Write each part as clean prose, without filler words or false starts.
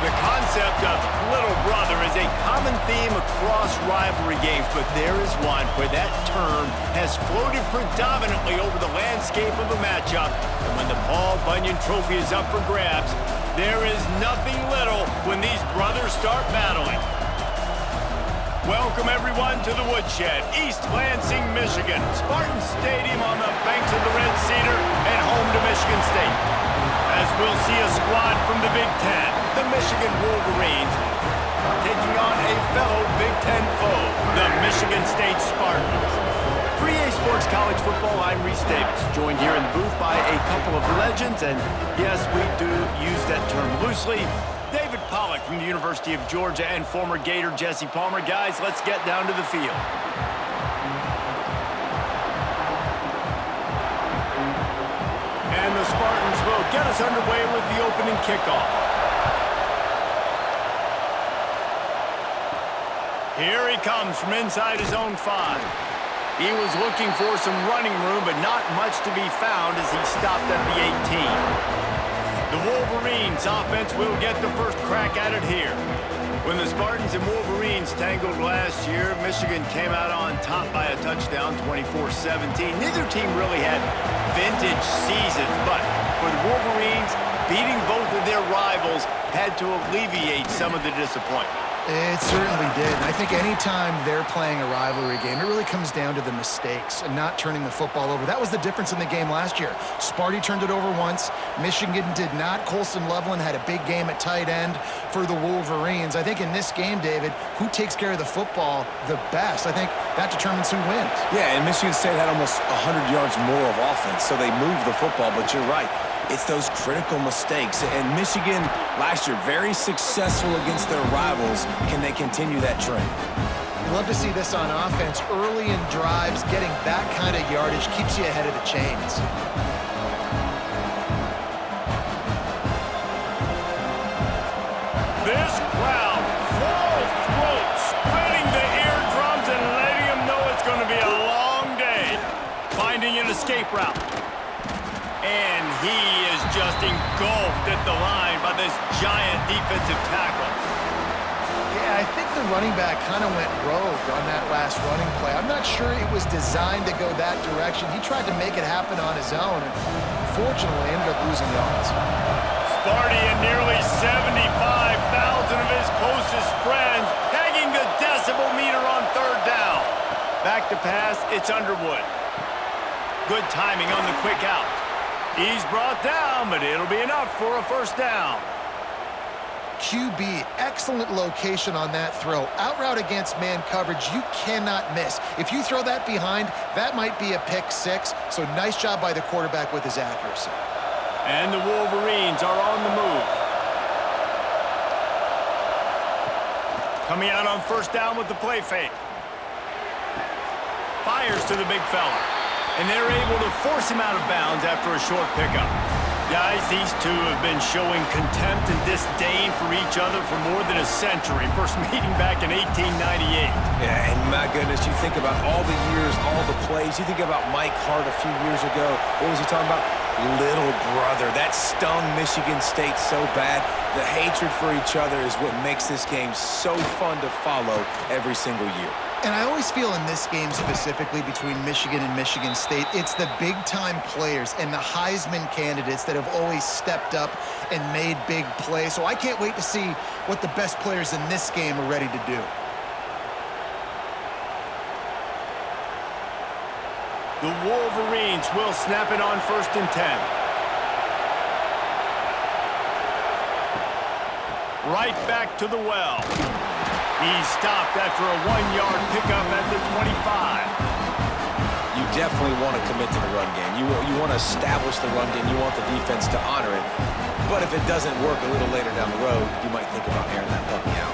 The concept of little brother is a common theme across rivalry games, but there is one where that term has floated predominantly over the landscape of a matchup. And when the Paul Bunyan Trophy is up for grabs, there is nothing little when these brothers start battling. Welcome, everyone, to the Woodshed, East Lansing, Michigan. Spartans Stadium on the banks of the Red Cedar and home to Michigan State. As we'll see a squad from the Big Ten, the Michigan Wolverines, taking on a fellow Big Ten foe, the Michigan State Spartans. For EA Sports College Football, I'm Reese Davis, joined here in the booth by a couple of legends, and yes, we do use that term loosely. David Pollack from the University of Georgia and former Gator Jesse Palmer. Guys, let's get down to the field. And the Spartans will get us underway with the opening kickoff. Here he comes from inside his own 5. He was looking for some running room, but not much to be found as he stopped at the 18. The Wolverines offense will get the first crack at it here. When the Spartans and Wolverines tangled last year, Michigan came out on top by a touchdown, 24-17. Neither team really had vintage seasons, but for the Wolverines, beating both of their rivals had to alleviate some of the disappointment. It certainly did. I think anytime they're playing a rivalry game, it really comes down to the mistakes and not turning the football over. That was the difference in the game last year. Sparty turned it over once. Michigan did not. Colson Loveland had a big game at tight end for the Wolverines. I think in this game, David, who takes care of the football the best? I think that determines who wins. Yeah, and Michigan State had almost 100 yards more of offense, so they moved the football, but you're right. It's those critical mistakes. And Michigan, last year, very successful against their rivals. Can they continue that trend? You love to see this on offense. Early in drives, getting that kind of yardage keeps you ahead of the chains. This crowd, full throat, splitting the eardrums and letting them know it's going to be a long day. Finding an escape route. And he is just engulfed at the line by this giant defensive tackle. Yeah, I think the running back kind of went rogue on that last running play. I'm not sure it was designed to go that direction. He tried to make it happen on his own, and fortunately ended up losing yards. Sparty and nearly 75,000 of his closest friends pegging the decibel meter on third down. Back to pass, it's Underwood. Good timing on the quick out. He's brought down, but it'll be enough for a first down. QB, excellent location on that throw. Out route against man coverage, you cannot miss. If you throw that behind, that might be a pick 6. So nice job by the quarterback with his accuracy. And the Wolverines are on the move. Coming out on first down with the play fake. Fires to the big fella. And they're able to force him out of bounds after a short pickup. Guys, these two have been showing contempt and disdain for each other for more than a century. First meeting back in 1898. Yeah, and my goodness, you think about all the years, all the plays. You think about Mike Hart a few years ago. What was he talking about? Little brother. That stung Michigan State so bad. The hatred for each other is what makes this game so fun to follow every single year. And I always feel in this game specifically between Michigan and Michigan State, it's the big-time players and the Heisman candidates that have always stepped up and made big plays. So I can't wait to see what the best players in this game are ready to do. The Wolverines will snap it on 1st and 10. Right back to the well. He stopped after a 1-yard pickup at the 25. You definitely want to commit to the run game. You want to establish the run game. You want the defense to honor it. But if it doesn't work a little later down the road, you might think about airing that puppy out.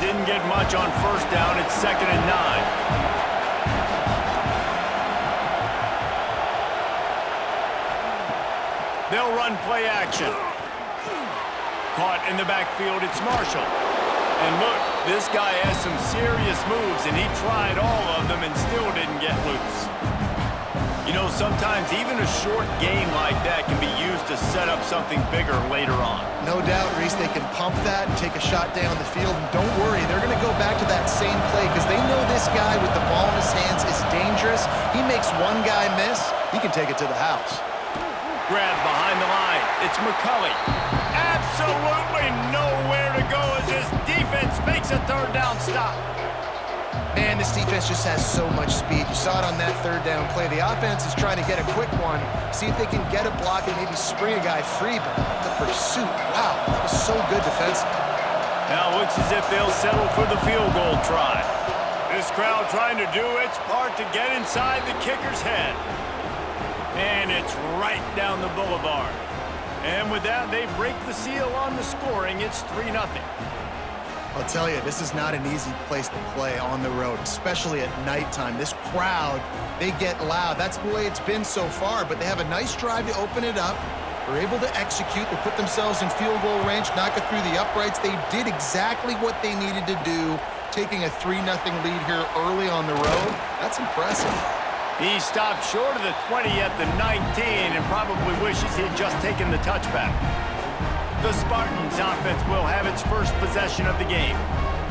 Didn't get much on first down. It's 2nd and 9. They'll run play action. Caught in the backfield, it's Marshall. And look, this guy has some serious moves, and he tried all of them and still didn't get loose. You know, sometimes even a short game like that can be used to set up something bigger later on. No doubt, Reese, they can pump that and take a shot down the field. And don't worry, they're going to go back to that same play because they know this guy with the ball in his hands is dangerous. He makes one guy miss, he can take it to the house. Grab behind the line. It's McCulley. Absolutely nowhere to go as his defense makes a third down stop. Man, this defense just has so much speed. You saw it on that third down play. The offense is trying to get a quick one, see if they can get a block and maybe spring a guy free, but the pursuit, wow, that was so good defensively. Now it looks as if they'll settle for the field goal try. This crowd trying to do its part to get inside the kicker's head. And it's right down the boulevard. And with that, they break the seal on the scoring. It's 3-0. I'll tell you, this is not an easy place to play on the road, especially at nighttime. This crowd, they get loud. That's the way it's been so far, but they have a nice drive to open it up. They're able to execute. They put themselves in field goal range, knock it through the uprights. They did exactly what they needed to do, taking a 3-0 lead here early on the road. That's impressive. He stopped short of the 20 at the 19 and probably wishes he had just taken the touchback. The Spartans offense will have its first possession of the game.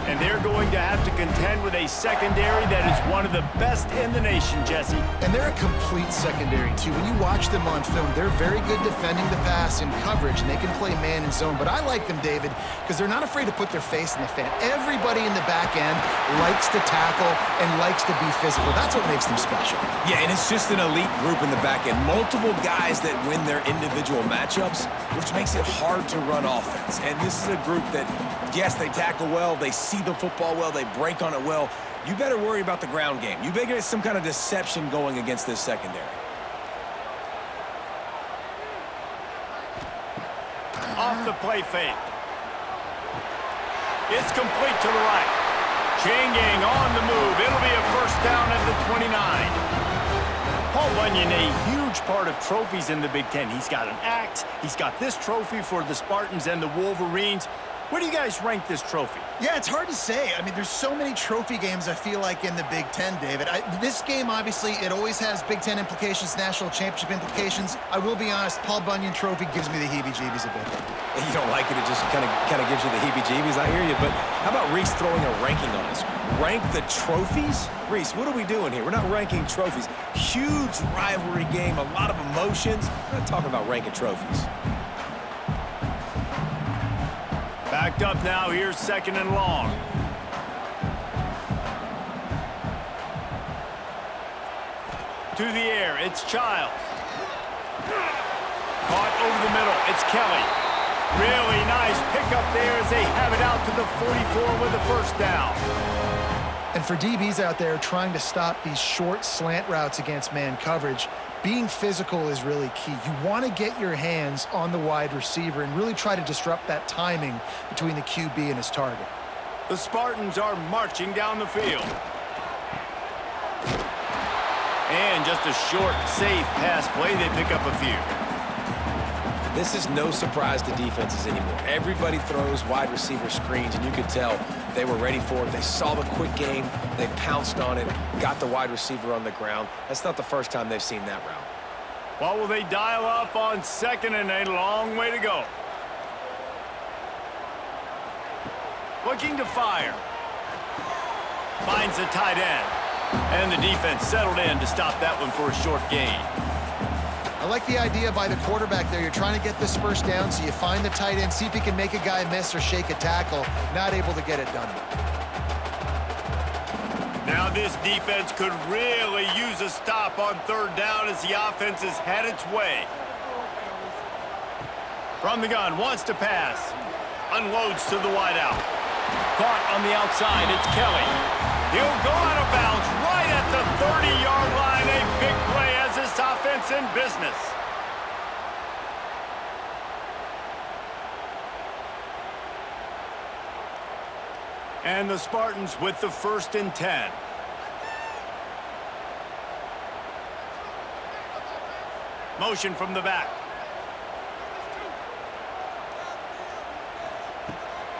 And they're going to have to contend with a secondary that is one of the best in the nation, Jesse. And they're a complete secondary, too. When you watch them on film, they're very good defending the pass in coverage, and they can play man and zone. But I like them, David, because they're not afraid to put their face in the fan. Everybody in the back end likes to tackle and likes to be physical. That's what makes them special. Yeah, and it's just an elite group in the back end. Multiple guys that win their individual matchups, which makes it hard to run offense. And this is a group that, yes, they tackle well, they see the football well, they break on it well. You better worry about the ground game. You better get some kind of deception going against this secondary. Off the play fake. It's complete to the right. Chain gang on the move. It'll be a first down at the 29. Paul Bunyan, a huge part of trophies in the Big Ten. He's got an axe. He's got this trophy for the Spartans and the Wolverines. Where do you guys rank this trophy? Yeah, it's hard to say. I mean, there's so many trophy games, I feel like, in the Big Ten, David. This game, obviously, it always has Big Ten implications, national championship implications. I will be honest, Paul Bunyan Trophy gives me the heebie-jeebies a bit. You don't like it, it just kind of gives you the heebie-jeebies. I hear you, but how about Reese throwing a ranking on us? Rank the trophies? Reese, what are we doing here? We're not ranking trophies. Huge rivalry game, a lot of emotions. We're not talking about ranking trophies. Backed up now, here's 2nd and long. To the air, it's Childs. Caught over the middle, it's Kelly. Really nice pickup there as they have it out to the 44 with the first down. And for DBs out there trying to stop these short slant routes against man coverage, being physical is really key. You want to get your hands on the wide receiver and really try to disrupt that timing between the QB and his target. The Spartans are marching down the field. And just a short, safe pass play. They pick up a few. This is no surprise to defenses anymore. Everybody throws wide receiver screens, and you could tell they were ready for it. They saw the quick game. They pounced on it, got the wide receiver on the ground. That's not the first time they've seen that route. What will they dial up on 2nd and a long way to go? Looking to fire. Finds the tight end. And the defense settled in to stop that one for a short gain. I like the idea by the quarterback there. You're trying to get this first down, so you find the tight end, see if he can make a guy miss or shake a tackle. Not able to get it done. Now this defense could really use a stop on 3rd down as the offense has had its way. From the gun, wants to pass. Unloads to the wideout. Caught on the outside, it's Kelly. He'll go out of bounds right at the 30-yard line. A big play as this offense in business. And the Spartans with the 1st and 10. Motion from the back.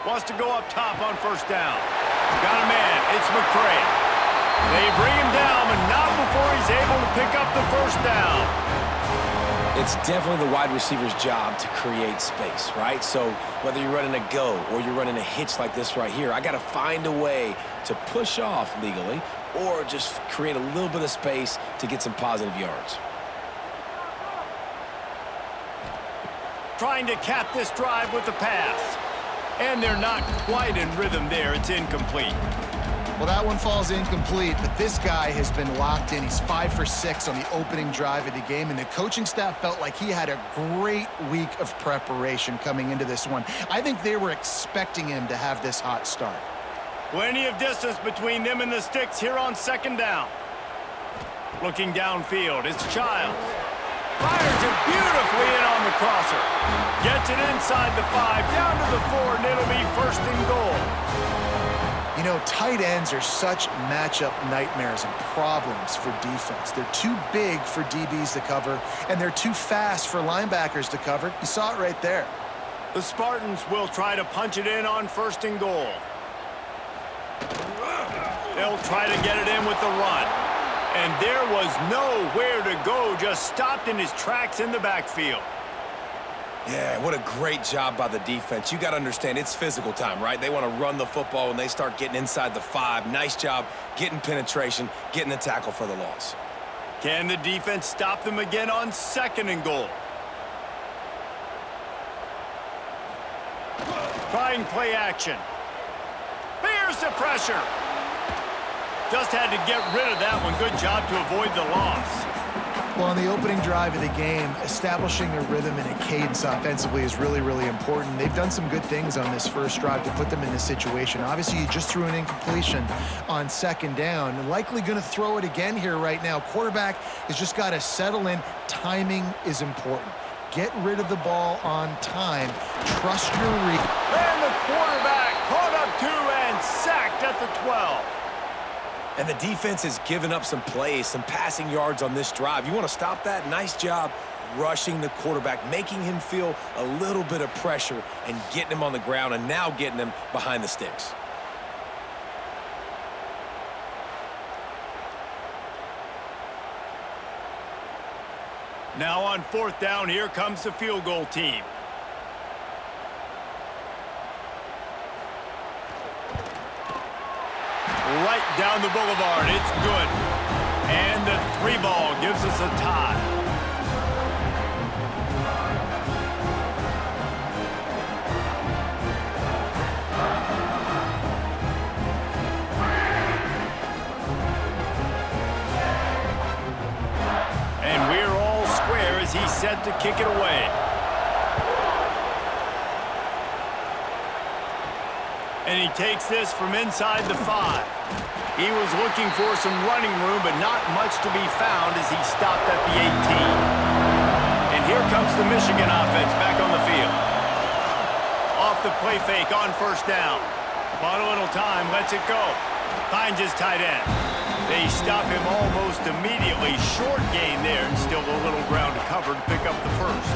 Wants to go up top on 1st down. Got a man. It's McCray. They bring him down, but not before he's able to pick up the 1st down. It's definitely the wide receiver's job to create space, right? So whether you're running a go or you're running a hitch like this right here, I got to find a way to push off legally or just create a little bit of space to get some positive yards. Trying to cap this drive with the pass. And they're not quite in rhythm there. It's incomplete. Well, that one falls incomplete, but this guy has been locked in. He's 5 for 6 on the opening drive of the game, and the coaching staff felt like he had a great week of preparation coming into this one. I think they were expecting him to have this hot start. Plenty of distance between them and the sticks here on second down. Looking downfield, it's Childs. Fires it beautifully in on the crosser. Gets it inside the 5, down to the 4, and it'll be first and goal. You know, tight ends are such matchup nightmares and problems for defense. They're too big for DBs to cover, and they're too fast for linebackers to cover. You saw it right there. The Spartans will try to punch it in on first and goal. They'll try to get it in with the run. And there was nowhere to go, just stopped in his tracks in the backfield. Yeah, what a great job by the defense. You got to understand, it's physical time, right? They want to run the football when they start getting inside the 5. Nice job getting penetration, getting the tackle for the loss. Can the defense stop them again on second and goal? Trying play action. Bears the pressure. Just had to get rid of that one. Good job to avoid the loss. Well, on the opening drive of the game, establishing a rhythm and a cadence offensively is really, really important. They've done some good things on this first drive to put them in this situation. Obviously, you just threw an incompletion on second down. And likely going to throw it again here right now. Quarterback has just got to settle in. Timing is important. Get rid of the ball on time. Trust your read. And the quarterback caught up 2 and sacked at the 12. And the defense has given up some plays, some passing yards on this drive. You want to stop that? Nice job rushing the quarterback, making him feel a little bit of pressure and getting him on the ground and now getting him behind the sticks. Now on fourth down, here comes the field goal team. Right down the boulevard, it's good. And the 3 ball gives us a tie. And we're all square as he's set to kick it away. And he takes this from inside the 5. He was looking for some running room, but not much to be found as he stopped at the 18. And here comes the Michigan offense back on the field. Off the play fake on first down. Bought a little time, lets it go. Finds his tight end. They stop him almost immediately. Short gain there, and still a little ground to cover to pick up the first.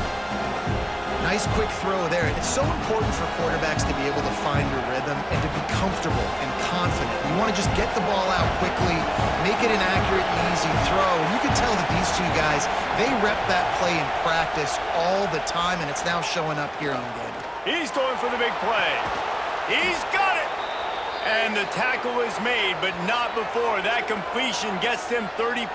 Nice quick throw there. And it's so important for quarterbacks to be able to find your rhythm and to be comfortable and confident. You want to just get the ball out quickly, make it an accurate and easy throw. And you can tell that these two guys, they rep that play in practice all the time, and it's now showing up here on game. He's going for the big play. He's got it. And the tackle is made, but not before that completion gets them 30+.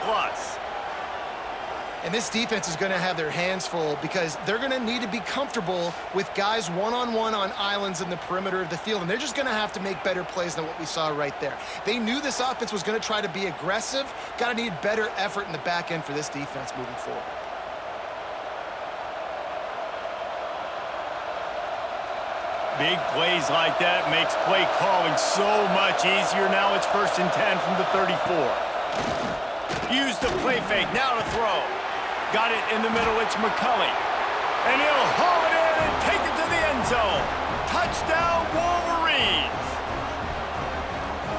And this defense is going to have their hands full because they're going to need to be comfortable with guys one-on-one on islands in the perimeter of the field. And they're just going to have to make better plays than what we saw right there. They knew this offense was going to try to be aggressive. Got to need better effort in the back end for this defense moving forward. Big plays like that makes play calling so much easier. Now it's 1st and 10 from the 34. Use the play fake, now to throw. Got it in the middle, it's McCulley. And he'll haul it in and take it to the end zone. Touchdown, Wolverines!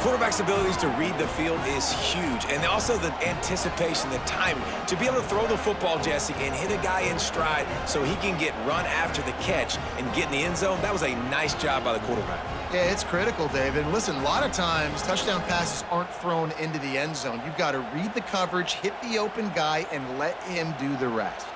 Quarterback's abilities to read the field is huge, and also the anticipation, the timing. To be able to throw the football, Jesse, and hit a guy in stride so he can get run after the catch and get in the end zone, that was a nice job by the quarterback. Yeah, it's critical, David. Listen, a lot of times touchdown passes aren't thrown into the end zone. You've got to read the coverage, hit the open guy, and let him do the rest.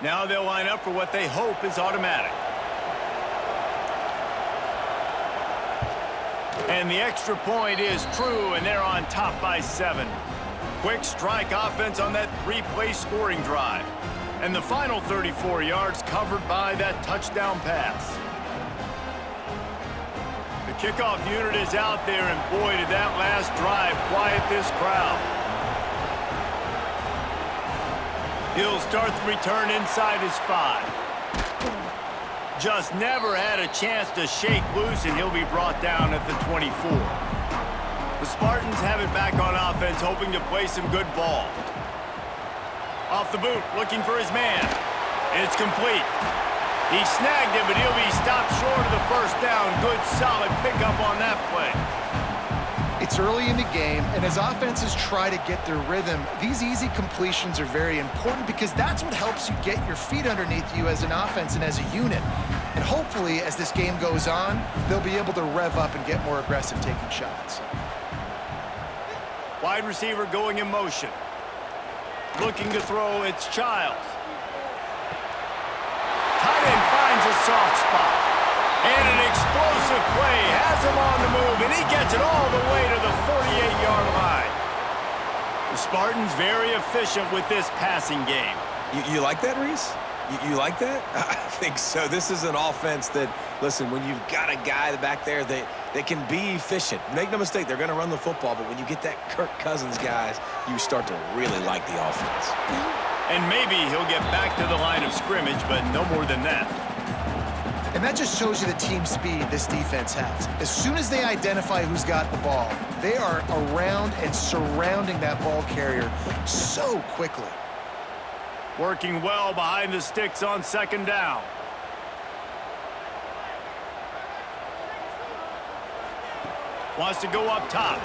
Now they'll line up for what they hope is automatic. And the extra point is true, and they're on top by 7. Quick strike offense on that 3-play scoring drive. And the final 34 yards covered by that touchdown pass. The kickoff unit is out there, and boy, did that last drive quiet this crowd. He'll start the return inside his 5. Just never had a chance to shake loose, and he'll be brought down at the 24. The Spartans have it back on offense, hoping to play some good ball. Off the boot, looking for his man. It's complete. He snagged it, but he'll be stopped short of the first down. Good, solid pickup on that play. It's early in the game, and as offenses try to get their rhythm, these easy completions are very important because that's what helps you get your feet underneath you as an offense and as a unit. And hopefully, as this game goes on, they'll be able to rev up and get more aggressive taking shots. Wide receiver going in motion. Looking to throw, it's Childs. Tight end finds a soft spot. And an explosive play has him on the move, and he gets it all the way to the 48-yard line. The Spartans very efficient with this passing game. You like that, Reese? You like that? I think so. This is an offense that, listen, when you've got a guy back there that can be efficient. Make no mistake, they're going to run the football, but when you get that Kirk Cousins guys, you start to really like the offense. And maybe he'll get back to the line of scrimmage, but no more than that. And that just shows you the team speed this defense has. As soon as they identify who's got the ball, they are around and surrounding that ball carrier so quickly. Working well behind the sticks on second down. Wants to go up top.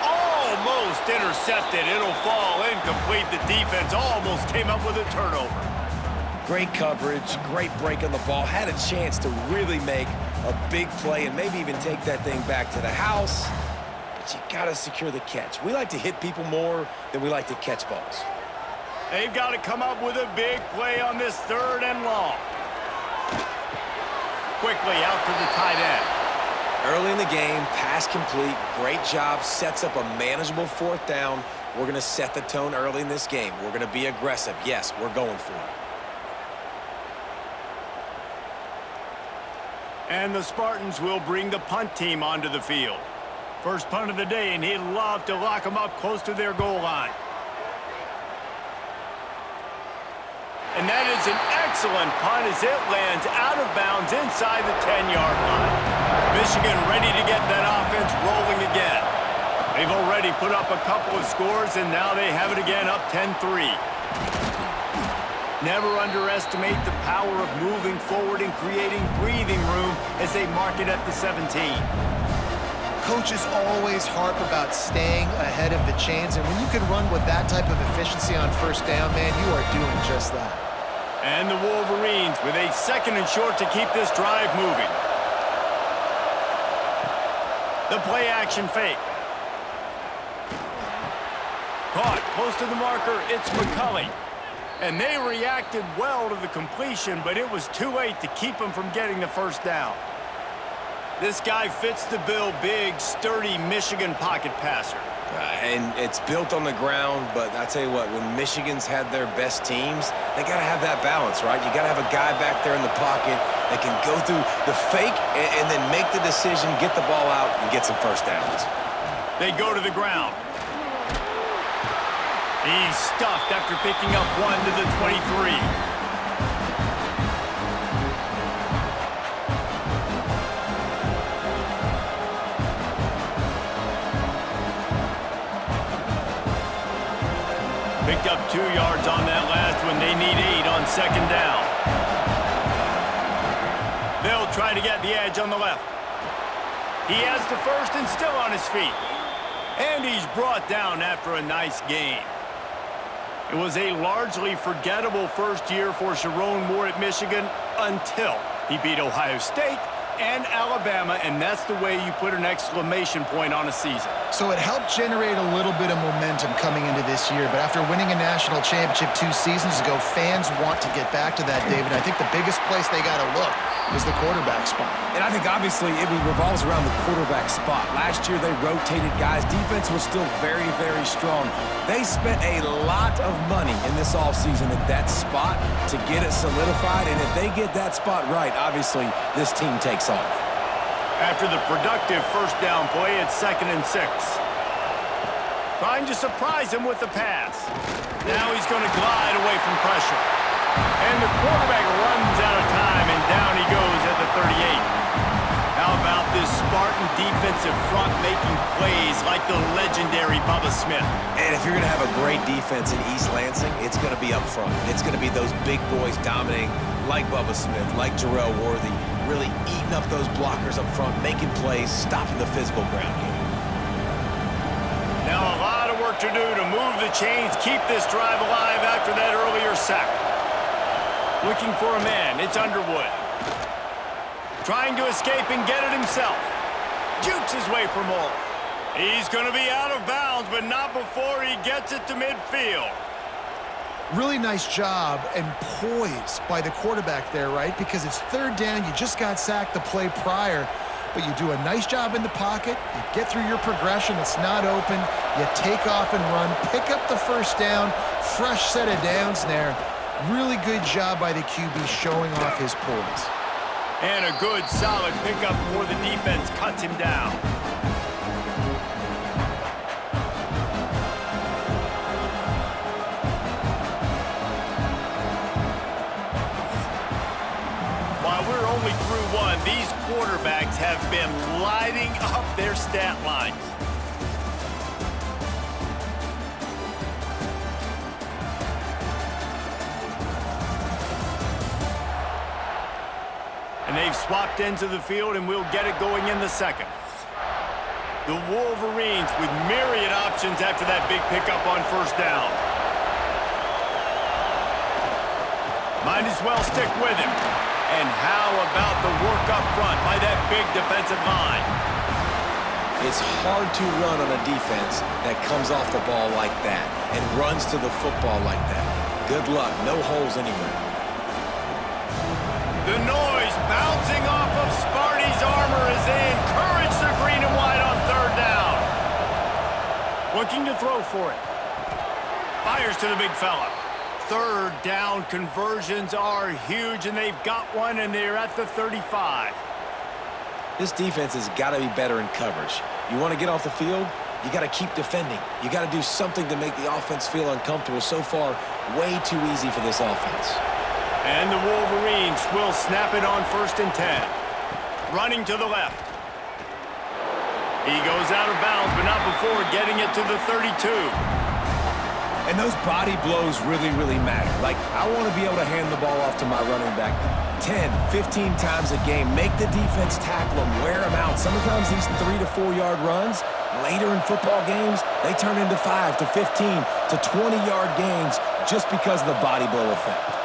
Almost intercepted. It'll fall incomplete. The defense almost came up with a turnover. Great coverage, great break on the ball. Had a chance to really make a big play and maybe even take that thing back to the house. But you got to secure the catch. We like to hit people more than we like to catch balls. They've got to come up with a big play on this 3rd and long. Quickly out to the tight end. Early in the game, pass complete, great job, sets up a manageable 4th down. We're going to set the tone early in this game. We're going to be aggressive. Yes, we're going for it. And the Spartans will bring the punt team onto the field. First punt of the day, and he'd love to lock them up close to their goal line. And that is an excellent punt as it lands out of bounds inside the 10-yard line. Michigan ready to get that offense rolling again. They've already put up a couple of scores, and now they have it again up 10-3. Never underestimate the power of moving forward and creating breathing room as they mark it at the 17. Coaches always harp about staying ahead of the chains, and when you can run with that type of efficiency on first down, man, you are doing just that. And the Wolverines with a 2nd and short to keep this drive moving. The play action fake. Caught close to the marker, it's McCulley. And they reacted well to the completion, but it was too late to keep them from getting the first down. This guy fits the bill, big, sturdy Michigan pocket passer. And it's built on the ground, but I tell you what, when Michigan's had their best teams, they got to have that balance, right? You got to have a guy back there in the pocket that can go through the fake and then make the decision, get the ball out, and get some first downs. They go to the ground. He's stuffed after picking up 1 to the 23. Picked up 2 yards on that last one. They need 8 on second down. They'll try to get the edge on the left. He has the first and still on his feet. And he's brought down after a nice gain. It was a largely forgettable first year for Sharon Moore at Michigan until he beat Ohio State and Alabama, and that's the way you put an exclamation point on a season. So it helped generate a little bit of momentum coming into this year, but after winning a national championship 2 seasons ago, fans want to get back to that, David. I think the biggest place they got to look is the quarterback spot. And I think obviously it revolves around the quarterback spot. Last year they rotated guys. Defense was still very, very strong. They spent a lot of money in this offseason at that spot to get it solidified, and if they get that spot right, obviously this team takes off. After the productive first down play, it's 2nd and 6. Trying to surprise him with the pass. Now he's going to glide away from pressure. And the quarterback runs out of time, and down he goes at the 38. How about this Spartan defensive front making plays like the legendary Bubba Smith? And if you're going to have a great defense in East Lansing, it's going to be up front. It's going to be those big boys dominating like Bubba Smith, like Jarrell Worthy, really eating up those blockers up front, making plays, stopping the physical ground game. Now a lot of work to do to move the chains, keep this drive alive after that earlier sack. Looking for a man, it's Underwood. Trying to escape and get it himself. Jukes his way for more. He's going to be out of bounds, but not before he gets it to midfield. Really nice job and poise by the quarterback there, right? Because it's 3rd down, you just got sacked the play prior, but you do a nice job in the pocket, you get through your progression, it's not open, you take off and run, pick up the first down, fresh set of downs there. Really good job by the QB showing off his poise. And a good, solid pickup before the defense cuts him down. While we're only through 1, these quarterbacks have been lighting up their stat lines. And they've swapped into the field, and we'll get it going in the 2nd. The Wolverines with myriad options after that big pickup on first down. Might as well stick with him. And how about the work up front by that big defensive line? It's hard to run on a defense that comes off the ball like that and runs to the football like that. Good luck. No holes anywhere. The noise bouncing off of Sparty's armor as they encourage the green and white on 3rd down. Looking to throw for it. Fires to the big fella. 3rd down conversions are huge, and they've got one, and they're at the 35. This defense has got to be better in coverage. You want to get off the field, you got to keep defending. You got to do something to make the offense feel uncomfortable. So far, way too easy for this offense. And the Wolverines will snap it on 1st and 10. Running to the left. He goes out of bounds, but not before getting it to the 32. And those body blows really, really matter. Like, I want to be able to hand the ball off to my running back 10, 15 times a game. Make the defense tackle him, wear him out. Sometimes these 3 to 4 yard runs, later in football games, they turn into 5 to 15 to 20 yard gains just because of the body blow effect.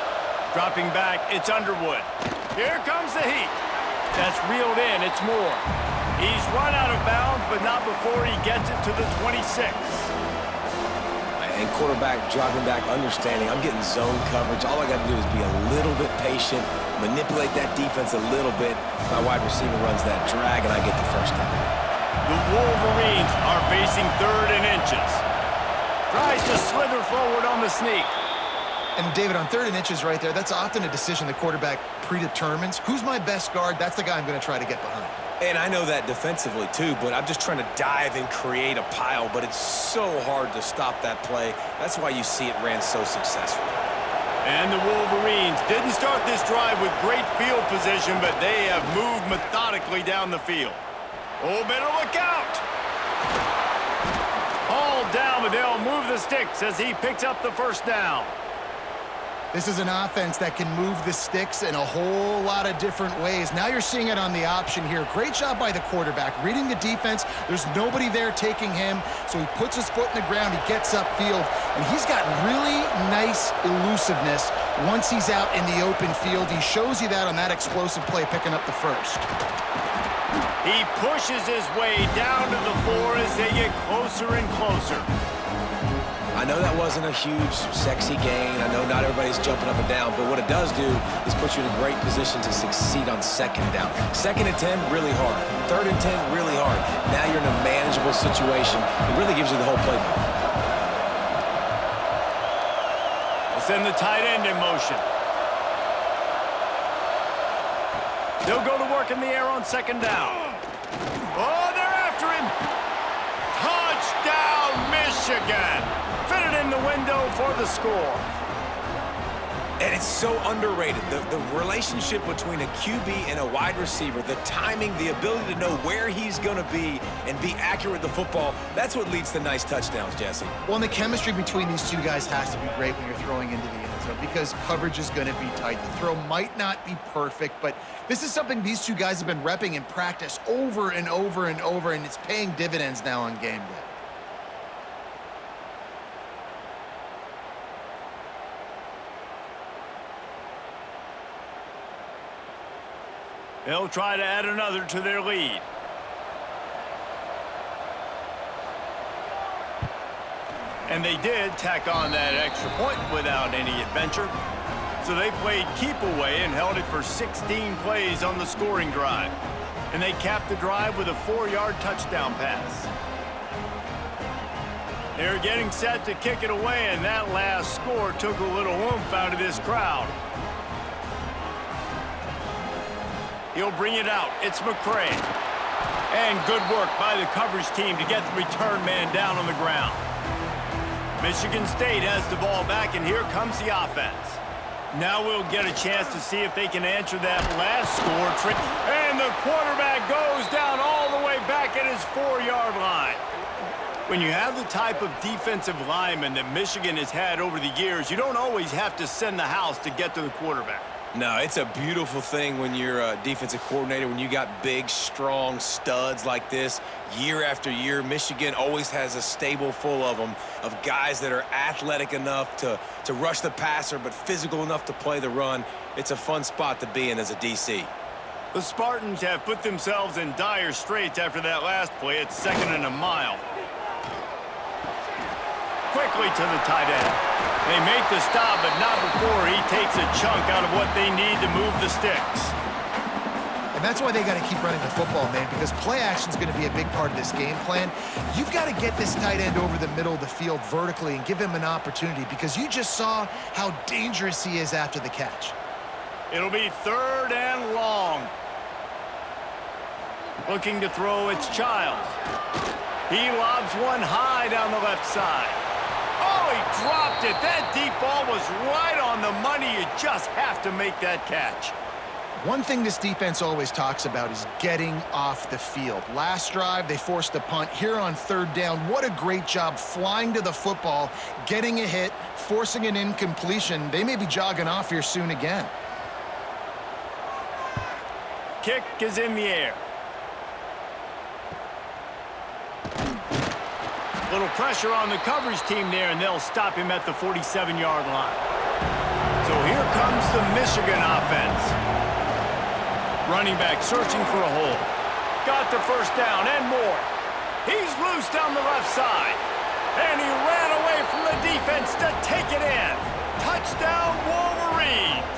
Dropping back, it's Underwood. Here comes the heat. That's reeled in, it's Moore. He's run out of bounds, but not before he gets it to the 26. And quarterback dropping back, understanding I'm getting zone coverage. All I got to do is be a little bit patient, manipulate that defense a little bit. My wide receiver runs that drag, and I get the first down. The Wolverines are facing 3rd and inches. Tries to slither forward on the sneak. And David, on 3rd and inches right there, that's often a decision the quarterback predetermines. Who's my best guard? That's the guy I'm going to try to get behind. And I know that defensively too, but I'm just trying to dive and create a pile, but it's so hard to stop that play. That's why you see it ran so successfully. And the Wolverines didn't start this drive with great field position, but they have moved methodically down the field. Oh, better look out! All down, but they'll move the sticks as he picks up the first down. This is an offense that can move the sticks in a whole lot of different ways. Now you're seeing it on the option here. Great job by the quarterback. Reading the defense, there's nobody there taking him, so he puts his foot in the ground, he gets upfield, and he's got really nice elusiveness once he's out in the open field. He shows you that on that explosive play, picking up the first. He pushes his way down to the floor as they get closer and closer. I know that wasn't a huge, sexy gain. I know not everybody's jumping up and down, but what it does do is put you in a great position to succeed on second down. 2nd and 10, really hard. 3rd and 10, really hard. Now you're in a manageable situation. It really gives you the whole playbook. We'll send the tight end in motion. They'll go to work in the air on 2nd down. Oh, they're after him. Touchdown, Michigan. Fitted in the window for the score. And it's so underrated. The relationship between a QB and a wide receiver, the timing, the ability to know where he's going to be and be accurate with the football, that's what leads to nice touchdowns, Jesse. Well, and the chemistry between these two guys has to be great when you're throwing into the end zone because coverage is going to be tight. The throw might not be perfect, but this is something these two guys have been repping in practice over and over and over, and it's paying dividends now on game day. They'll try to add another to their lead. And they did tack on that extra point without any adventure. So they played keep away and held it for 16 plays on the scoring drive. And they capped the drive with a 4-yard touchdown pass. They're getting set to kick it away, and that last score took a little oomph out of this crowd. He'll bring it out. It's McCray. And good work by the coverage team to get the return man down on the ground. Michigan State has the ball back, and here comes the offense. Now we'll get a chance to see if they can answer that last score trick. And the quarterback goes down all the way back at his 4-yard line. When you have the type of defensive lineman that Michigan has had over the years, you don't always have to send the house to get to the quarterback. No, it's a beautiful thing when you're a defensive coordinator, when you got big, strong studs like this. Year after year, Michigan always has a stable full of them, of guys that are athletic enough to rush the passer, but physical enough to play the run. It's a fun spot to be in as a DC. The Spartans have put themselves in dire straits after that last play. It's 2nd and a mile. Quickly to the tight end. They make the stop, but not before he takes a chunk out of what they need to move the sticks. And that's why they got to keep running the football, man, because play action is going to be a big part of this game plan. You've got to get this tight end over the middle of the field vertically and give him an opportunity because you just saw how dangerous he is after the catch. It'll be 3rd and long. Looking to throw, it's Childs. He lobs one high down the left side. Oh, he dropped it. That deep ball was right on the money. You just have to make that catch. One thing this defense always talks about is getting off the field. Last drive, they forced a punt. Here on 3rd down, what a great job flying to the football, getting a hit, forcing an incompletion. They may be jogging off here soon again. Kick is in the air. Little pressure on the coverage team there, and they'll stop him at the 47-yard line. So here comes the Michigan offense. Running back searching for a hole. Got the 1st down and more. He's loose down the left side. And he ran away from the defense to take it in. Touchdown, Wolverines.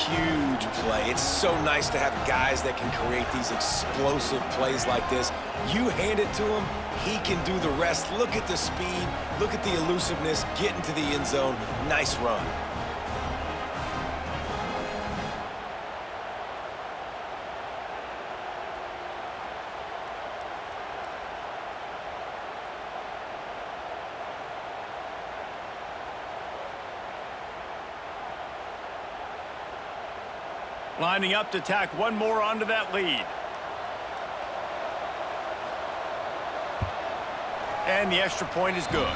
Huge play. It's so nice to have guys that can create these explosive plays like this. You hand it to him, he can do the rest. Look at the speed, look at the elusiveness, get into the end zone. Nice run. Lining up to tack one more onto that lead. And the extra point is good.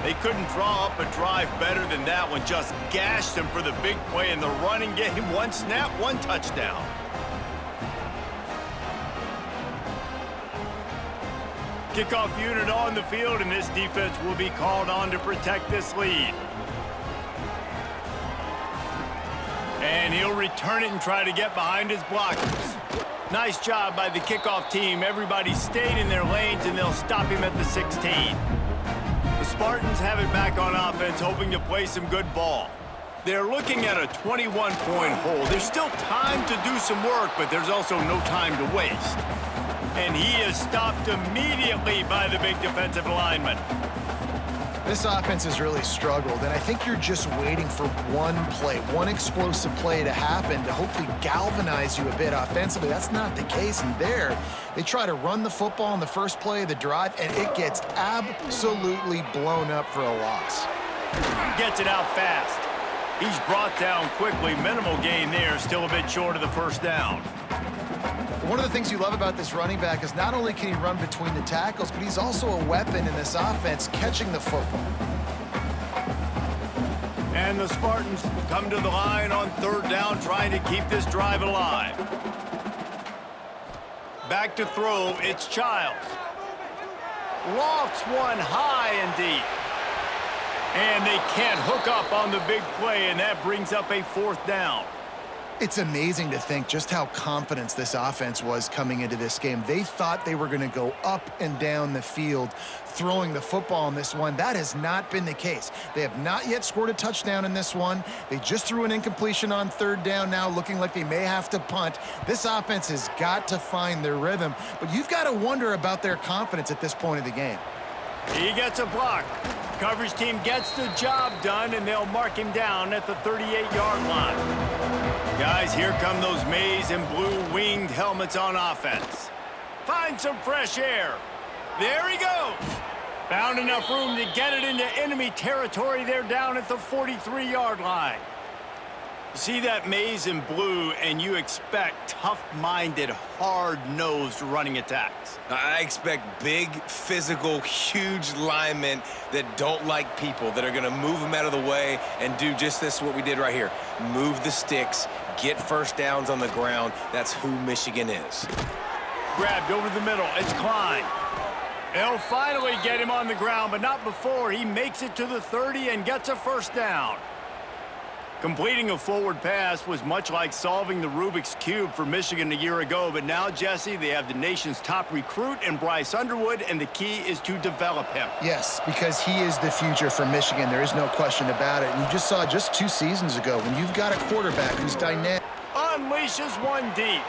They couldn't draw up a drive better than that one. Just gashed them for the big play in the running game. One snap, one touchdown. Kickoff unit on the field, and this defense will be called on to protect this lead. And he'll return it and try to get behind his blockers. Nice job by the kickoff team. Everybody stayed in their lanes, and they'll stop him at the 16. The Spartans have it back on offense, hoping to play some good ball. They're looking at a 21-point hole. There's still time to do some work, but there's also no time to waste. And he is stopped immediately by the big defensive lineman. This offense has really struggled, and I think you're just waiting for one play, one explosive play to happen to hopefully galvanize you a bit offensively. That's not the case, and there, they try to run the football in the first play of the drive, and it gets absolutely blown up for a loss. Gets it out fast. He's brought down quickly. Minimal gain there, still a bit short of the first down. One of the things you love about this running back is not only can he run between the tackles, but he's also a weapon in this offense, catching the football. And the Spartans come to the line on third down, trying to keep this drive alive. Back to throw, it's Childs. Lofts one high and deep. And they can't hook up on the big play, and that brings up a fourth down. It's amazing to think just how confident this offense was coming into this game. They thought they were going to go up and down the field throwing the football in this one. That has not been the case. They have not yet scored a touchdown in this one. They just threw an incompletion on third down now, looking like they may have to punt. This offense has got to find their rhythm, but you've got to wonder about their confidence at this point of the game. He gets a block. Coverage team gets the job done, and they'll mark him down at the 38-yard line. Guys, here come those maize and blue winged helmets on offense. Find some fresh air. There he goes. Found enough room to get it into enemy territory. They're down at the 43-yard line. You see that maize and blue, and you expect tough-minded, hard-nosed running attacks. I expect big, physical, huge linemen that don't like people, that are going to move them out of the way and do just this, what we did right here. Move the sticks, get first downs on the ground. That's who Michigan is. Grabbed over the middle. It's Klein. They'll finally get him on the ground, but not before he makes it to the 30 and gets a first down. Completing a forward pass was much like solving the Rubik's Cube for Michigan a year ago, but now, Jesse, they have the nation's top recruit in Bryce Underwood, and the key is to develop him. Yes, because he is the future for Michigan. There is no question about it. And you just saw just 2 seasons ago when you've got a quarterback who's dynamic. Unleashes one deep.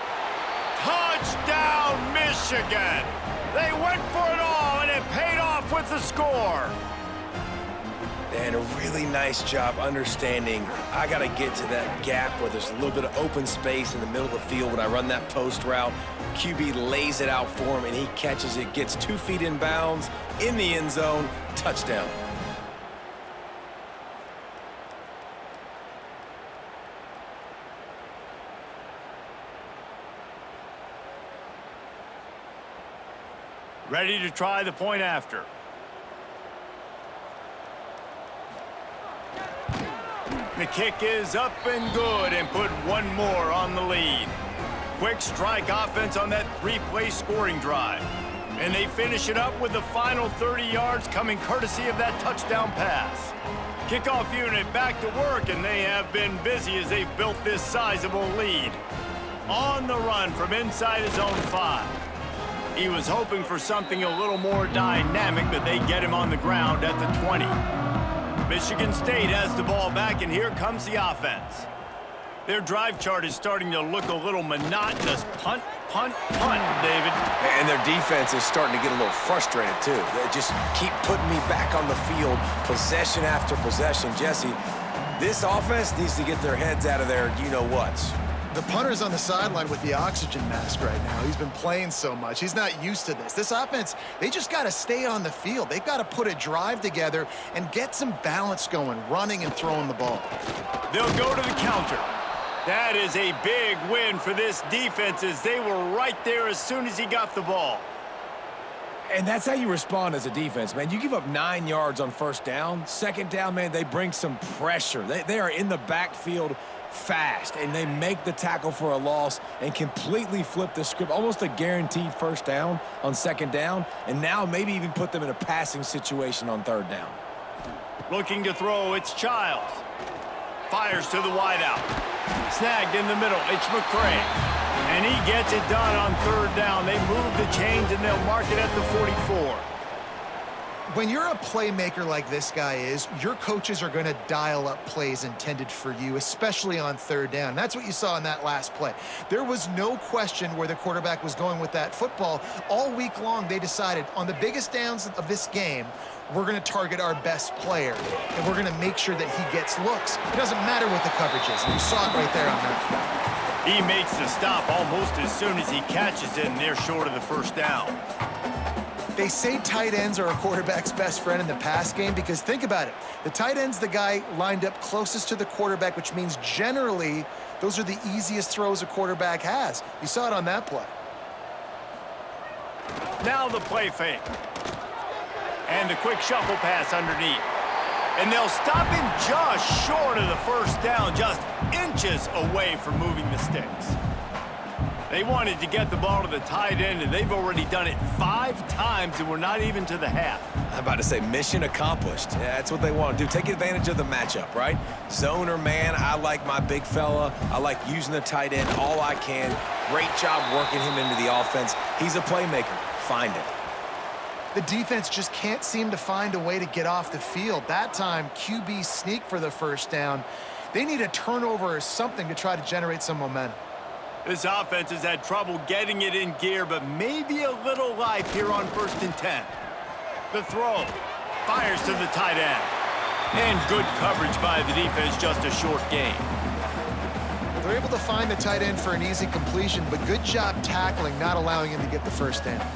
Touchdown, Michigan! They went for it all, and it paid off with the score. And a really nice job understanding I got to get to that gap where there's a little bit of open space in the middle of the field when I run that post route. QB lays it out for him, and he catches it, gets 2 feet in bounds, in the end zone, touchdown. Ready to try the point after. The kick is up and good, and put one more on the lead. Quick strike offense on that 3-play scoring drive. And they finish it up with the final 30 yards coming courtesy of that touchdown pass. Kickoff unit back to work, and they have been busy as they've built this sizable lead. On the run from inside his own 5. He was hoping for something a little more dynamic, but they get him on the ground at the 20. Michigan State has the ball back, and here comes the offense. Their drive chart is starting to look a little monotonous. Punt, punt, punt, David. And their defense is starting to get a little frustrated, too. They just keep putting me back on the field, possession after possession. Jesse, this offense needs to get their heads out of their you-know-whats. The punter's on the sideline with the oxygen mask right now. He's been playing so much. He's not used to this. This offense, they just got to stay on the field. They've got to put a drive together and get some balance going, running and throwing the ball. They'll go to the counter. That is a big win for this defense, as they were right there as soon as he got the ball. And that's how you respond as a defense, man. You give up 9 yards on first down. Second down, man, they bring some pressure. They are in the backfield fast, and they make the tackle for a loss and completely flip the script. Almost a guaranteed first down on second down, and now maybe even put them in a passing situation on third down. Looking to throw, it's Childs. Fires to the wideout. Snagged in the middle, it's McCray. And he gets it done on third down. They move the chains, and they'll mark it at the 44. When you're a playmaker like this guy is, your coaches are going to dial up plays intended for you, especially on third down. That's what you saw in that last play. There was no question where the quarterback was going with that football. All week long, they decided on the biggest downs of this game, we're going to target our best player, and we're going to make sure that he gets looks. It doesn't matter what the coverage is, and you saw it right there on that. He makes the stop almost as soon as he catches it, and they're short of the first down. They say tight ends are a quarterback's best friend in the pass game because think about it. The tight end's the guy lined up closest to the quarterback, which means generally those are the easiest throws a quarterback has. You saw it on that play. Now the play fake. And the quick shuffle pass underneath. And they'll stop him just short of the first down, just inches away from moving the sticks. They wanted to get the ball to the tight end, and they've already done it 5 times, and we're not even to the half. I'm about to say mission accomplished. Yeah, that's what they want to do. Take advantage of the matchup, right? Zone or man, I like my big fella. I like using the tight end all I can. Great job working him into the offense. He's a playmaker. Find him. The defense just can't seem to find a way to get off the field. That time, QB sneak for the first down. They need a turnover or something to try to generate some momentum. This offense has had trouble getting it in gear, but maybe a little life here on 1st and 10. The throw. Fires to the tight end. And good coverage by the defense, just a short gain. They're able to find the tight end for an easy completion, but good job tackling, not allowing him to get the first down.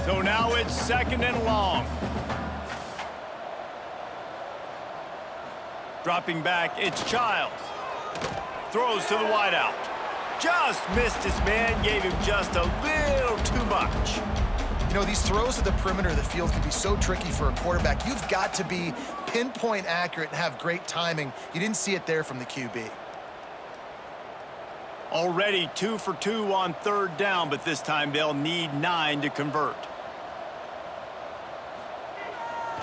So now it's 2nd and long. Dropping back, it's Childs. Throws to the wideout. Just missed his man, gave him just a little too much. You know, these throws to the perimeter of the field can be so tricky for a quarterback. You've got to be pinpoint accurate and have great timing. You didn't see it there from the QB. Already 2 for 2 on third down, but this time they'll need 9 to convert.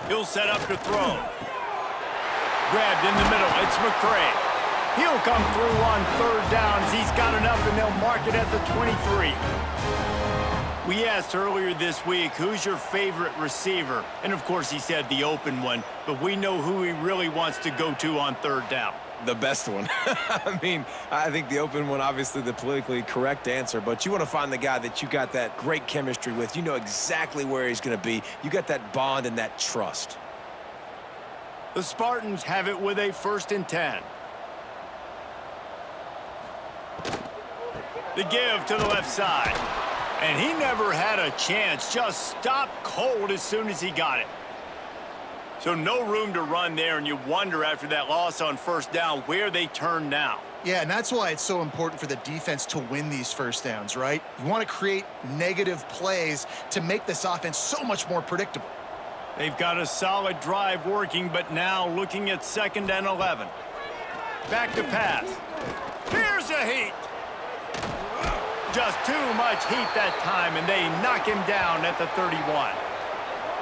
He'll set up to throw. Grabbed in the middle, it's McCray. He'll come through on third down as he's got enough, and they'll mark it at the 23. We asked earlier this week, who's your favorite receiver? And of course he said the open one, but we know who he really wants to go to on third down. The best one. I mean, I think the open one, obviously the politically correct answer, but you want to find the guy that you got that great chemistry with. You know exactly where he's going to be. You got that bond and that trust. The Spartans have it with a 1st and 10. The give to the left side. And he never had a chance. Just stopped cold as soon as he got it. So no room to run there, and you wonder after that loss on first down where they turn now. Yeah, and that's why it's so important for the defense to win these first downs, right? You want to create negative plays to make this offense so much more predictable. They've got a solid drive working, but now looking at 2nd and 11. Back to pass. Here's a heat. Just too much heat that time, and they knock him down at the 31.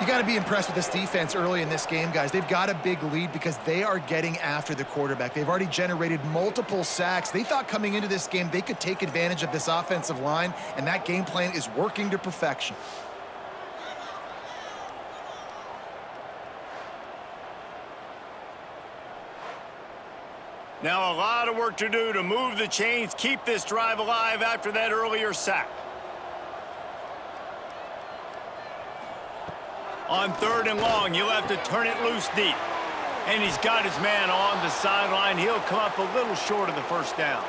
You got to be impressed with this defense early in this game, guys. They've got a big lead because they are getting after the quarterback. They've already generated multiple sacks. They thought coming into this game they could take advantage of this offensive line, and that game plan is working to perfection. Now a lot of work to do to move the chains, keep this drive alive after that earlier sack. On 3rd and long, you'll have to turn it loose deep. And he's got his man on the sideline. He'll come up a little short of the first down.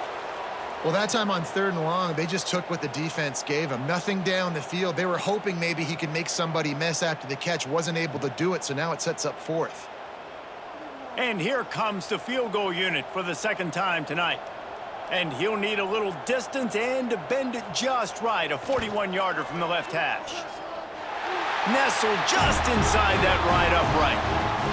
Well, that time on 3rd and long, they just took what the defense gave him. Nothing down the field. They were hoping maybe he could make somebody miss after the catch. Wasn't able to do it, so now it sets up 4th. And here comes the field goal unit for the 2nd time tonight. And he'll need a little distance and to bend it just right. A 41-yarder from the left hash. Nestled just inside that right upright.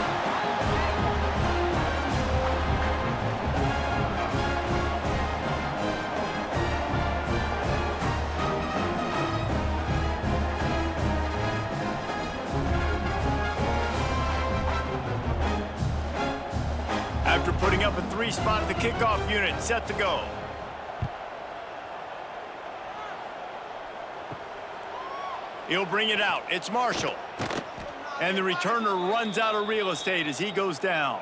After putting up a 3-spot, the kickoff unit set to go. He'll bring it out. It's Marshall. And the returner runs out of real estate as he goes down.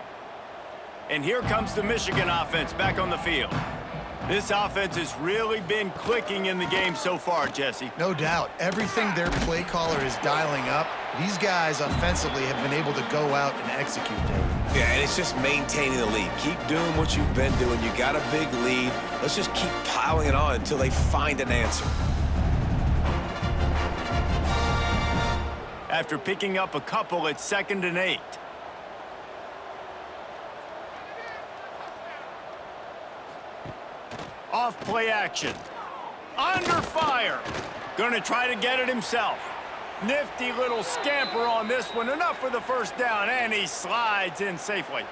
And here comes the Michigan offense back on the field. This offense has really been clicking in the game so far, Jesse. No doubt. Everything their play caller is dialing up, these guys offensively have been able to go out and execute, David. Yeah, and it's just maintaining the lead. Keep doing what you've been doing. You got a big lead. Let's just keep piling it on until they find an answer. After picking up a couple, it's 2nd and 8. Off play action. Under fire. Gonna try to get it himself. Nifty little scamper on this one. Enough for the first down, and he slides in safely.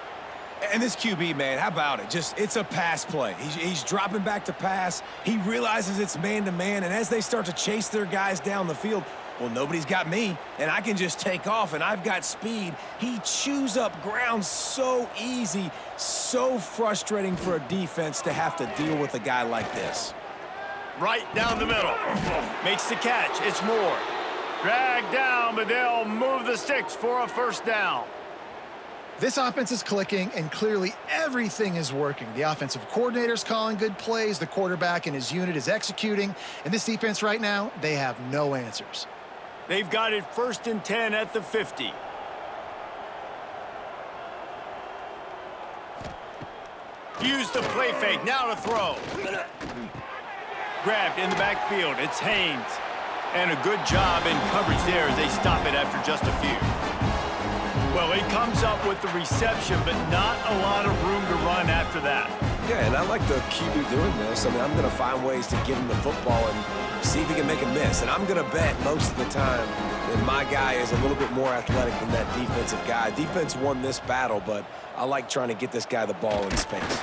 And this QB, man, how about it? It's a pass play. He's dropping back to pass. He realizes it's man-to-man, and as they start to chase their guys down the field, well, nobody's got me, and I can just take off, and I've got speed. He chews up ground so easy, so frustrating for a defense to have to deal with a guy like this. Right down the middle. Makes the catch. It's Moore. Dragged down, but they'll move the sticks for a first down. This offense is clicking, and clearly everything is working. The offensive coordinator's calling good plays. The quarterback and his unit is executing. And this defense right now, they have no answers. They've got it 1st and 10 at the 50. Use the play fake. Now to throw. Grabbed in the backfield. It's Haynes. And a good job in coverage there as they stop it after just a few. Well, he comes up with the reception, but not a lot of room to run after that. Yeah, and I like the QB doing this. I mean, I'm going to find ways to give him the football and see if he can make a miss. And I'm going to bet most of the time that my guy is a little bit more athletic than that defensive guy. Defense won this battle, but I like trying to get this guy the ball in space.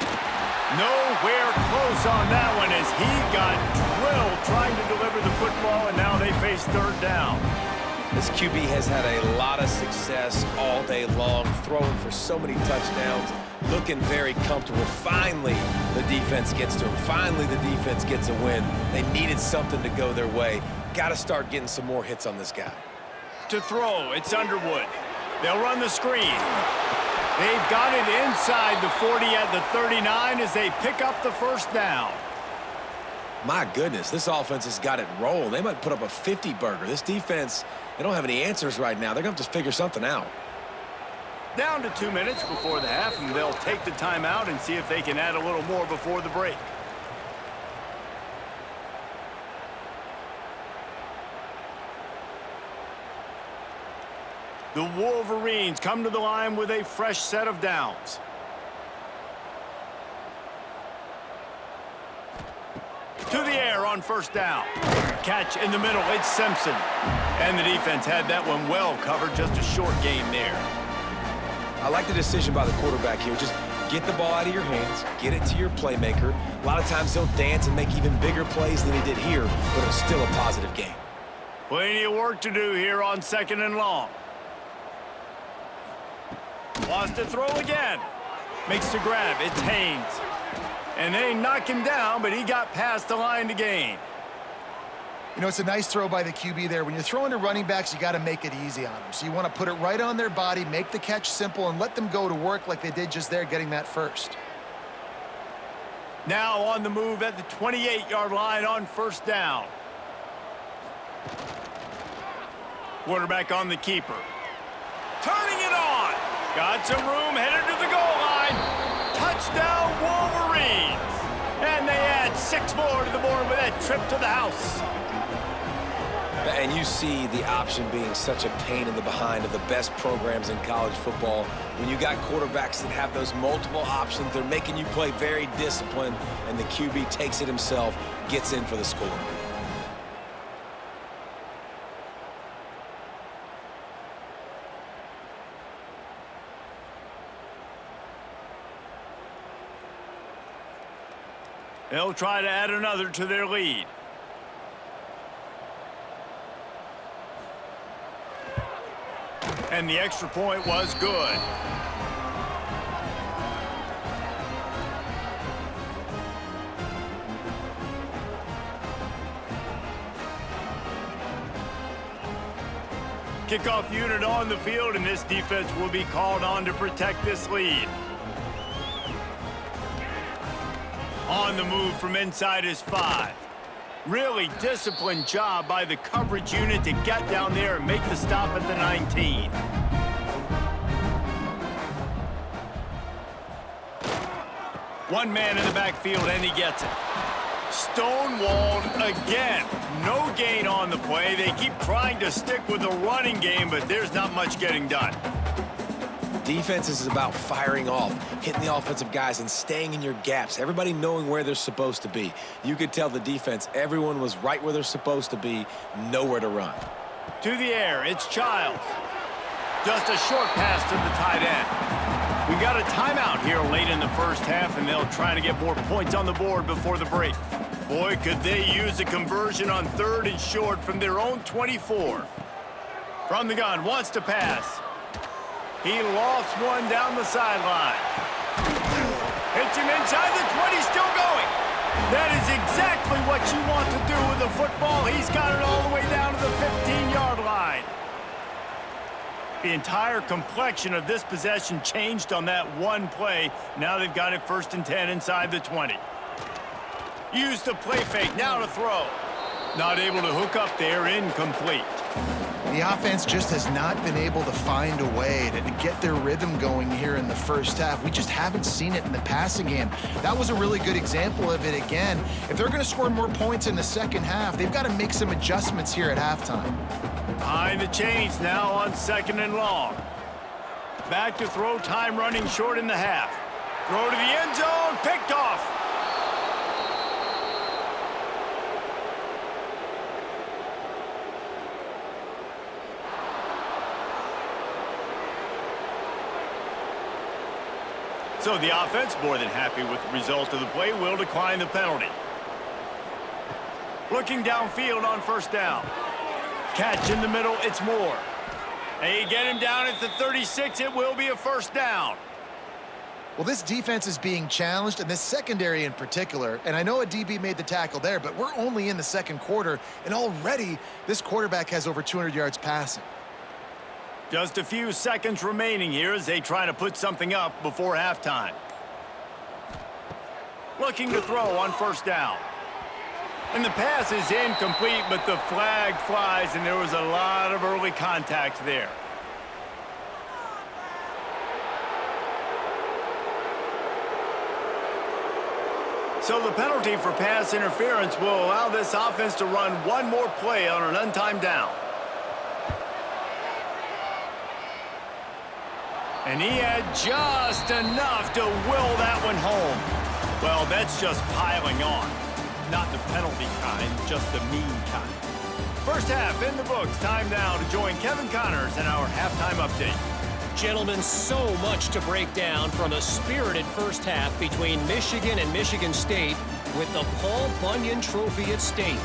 Nowhere close on that one as he got drilled trying to deliver the football, and now they face 3rd down. This QB has had a lot of success all day long, throwing for so many touchdowns, looking very comfortable. Finally, the defense gets to him. Finally, the defense gets a win. They needed something to go their way. Got to start getting some more hits on this guy. To throw, it's Underwood. They'll run the screen. They've got it inside the 40 at the 39 as they pick up the first down. My goodness, this offense has got it rolling. They might put up a 50-burger. This defense, they don't have any answers right now. They're going to have to figure something out. Down to 2 minutes before the half, and they'll take the timeout and see if they can add a little more before the break. The Wolverines come to the line with a fresh set of downs. To the air on first down. Catch in the middle, it's Simpson. And the defense had that one well covered, just a short gain there. I like the decision by the quarterback here. Just get the ball out of your hands, get it to your playmaker. A lot of times he'll dance and make even bigger plays than he did here, but it's still a positive game. Plenty of work to do here on 2nd and long. Lost to throw again. Makes the grab. It's Haynes. And they knock him down, but he got past the line to gain. You know, it's a nice throw by the QB there. When you're throwing to running backs, you got to make it easy on them. So you want to put it right on their body, make the catch simple, and let them go to work like they did just there, getting that first. Now on the move at the 28-yard line on first down. Quarterback on the keeper. Turning it on. Got some room, headed to the goal line. Touchdown, Wolverines. And they add 6 more to the board with that trip to the house. And you see the option being such a pain in the behind of the best programs in college football. When you got quarterbacks that have those multiple options, they're making you play very disciplined, and the QB takes it himself, gets in for the score. They'll try to add another to their lead. And the extra point was good. Kickoff unit on the field, and this defense will be called on to protect this lead. On the move from inside his 5. Really disciplined job by the coverage unit to get down there and make the stop at the 19. One man in the backfield, and he gets it. Stonewalled again. No gain on the play. They keep trying to stick with the running game, but there's not much getting done. Defense is about firing off, hitting the offensive guys and staying in your gaps, everybody knowing where they're supposed to be. You could tell the defense, everyone was right where they're supposed to be, nowhere to run. To the air, it's Childs. Just a short pass to the tight end. We got a timeout here late in the first half, and they'll try to get more points on the board before the break. Boy, could they use a conversion on 3rd and short from their own 24. From the gun, wants to pass. He lofts one down the sideline. Hits him inside the 20, still going. That is exactly what you want to do with the football. He's got it all the way down to the 15-yard line. The entire complexion of this possession changed on that one play. Now they've got it 1st and 10 inside the 20. Use the play fake, now to throw. Not able to hook up there, incomplete. The offense just has not been able to find a way to get their rhythm going here in the first half. We just haven't seen it in the passing game. That was a really good example of it again. If they're going to score more points in the second half, they've got to make some adjustments here at halftime. Behind the chains now on 2nd and long. Back to throw, time running short in the half. Throw to the end zone, picked off. So the offense, more than happy with the result of the play, will decline the penalty. Looking downfield on 1st down. Catch in the middle, it's Moore. They get him down at the 36, it will be a 1st down. Well, this defense is being challenged, and this secondary in particular, and I know a DB made the tackle there, but we're only in the 2nd quarter, and already this quarterback has over 200 yards passing. Just a few seconds remaining here as they try to put something up before halftime. Looking to throw on 1st down. And the pass is incomplete, but the flag flies, and there was a lot of early contact there. So the penalty for pass interference will allow this offense to run one more play on an untimed down. And he had just enough to will that one home. Well, that's just piling on. Not the penalty kind, just the mean kind. First half in the books. Time now to join Kevin Connors in our halftime update. Gentlemen, so much to break down from a spirited first half between Michigan and Michigan State with the Paul Bunyan Trophy at stake.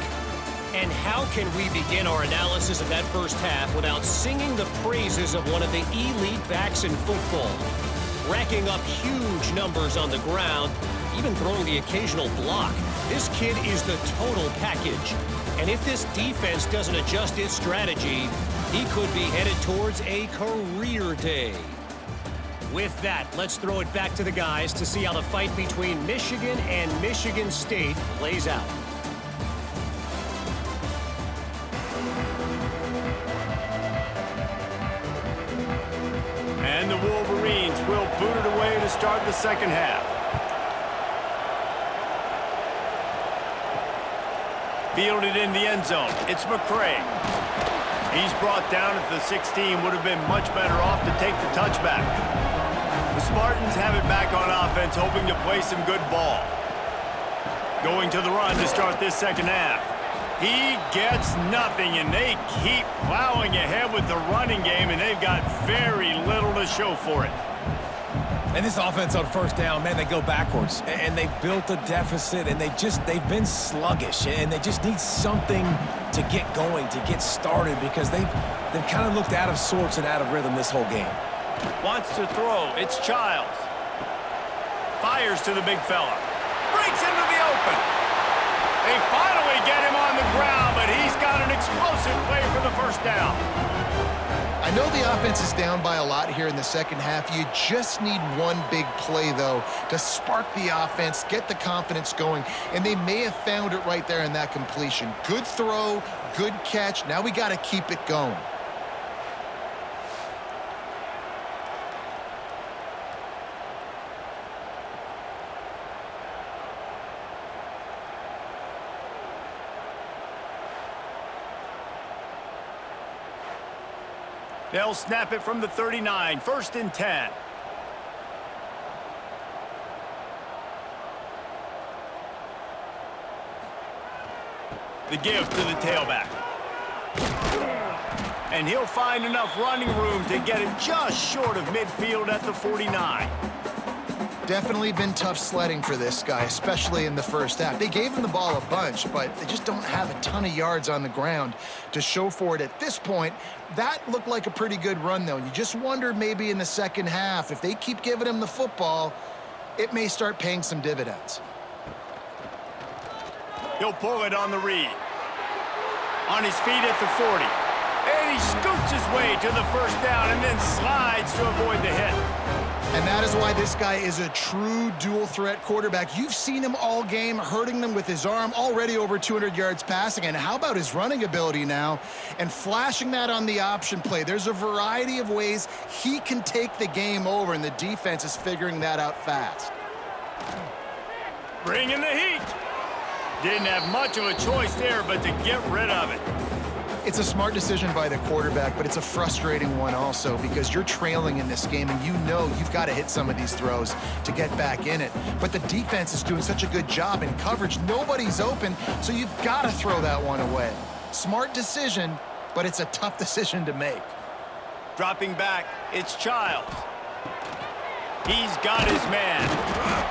And how can we begin our analysis of that first half without singing the praises of one of the elite backs in football? Racking up huge numbers on the ground, even throwing the occasional block. This kid is the total package. And if this defense doesn't adjust its strategy, he could be headed towards a career day. With that, let's throw it back to the guys to see how the fight between Michigan and Michigan State plays out. And the Wolverines will boot it away to start the second half. Fielded in the end zone. It's McCray. He's brought down at the 16. Would have been much better off to take the touchback. The Spartans have it back on offense, hoping to play some good ball. Going to the run to start this second half. He gets nothing, and they keep plowing ahead with the running game, and they've got very little to show for it. And this offense on first down, man, they go backwards. And they've built a deficit, and they've been sluggish, and they just need something to get going, to get started, because they've kind of looked out of sorts and out of rhythm this whole game. Wants to throw. It's Childs. Fires to the big fella. Breaks into the open. They finally get him on the ground, but he's got an explosive play for the first down. I know the offense is down by a lot here in the second half. You just need one big play, though, to spark the offense, get the confidence going, and they may have found it right there in that completion. Good throw, good catch. Now we got to keep it going. They'll snap it from the 39, 1st and 10. The give to the tailback. And he'll find enough running room to get it just short of midfield at the 49. Definitely been tough sledding for this guy, especially in the first half. They gave him the ball a bunch, but they just don't have a ton of yards on the ground to show for it at this point. That looked like a pretty good run, though. You just wonder maybe in the second half, if they keep giving him the football, it may start paying some dividends. He'll pull it on the read. On his feet at the 40. And he scoots his way to the first down and then slides to avoid the hit. And that is why this guy is a true dual-threat quarterback. You've seen him all game, hurting them with his arm, already over 200 yards passing. And how about his running ability now? And flashing that on the option play. There's a variety of ways he can take the game over, and the defense is figuring that out fast. Bringing the heat. Didn't have much of a choice there, but to get rid of it. It's a smart decision by the quarterback, but it's a frustrating one also because you're trailing in this game and you know you've got to hit some of these throws to get back in it. But the defense is doing such a good job in coverage. Nobody's open, so you've got to throw that one away. Smart decision, but it's a tough decision to make. Dropping back, it's Childs. He's got his man.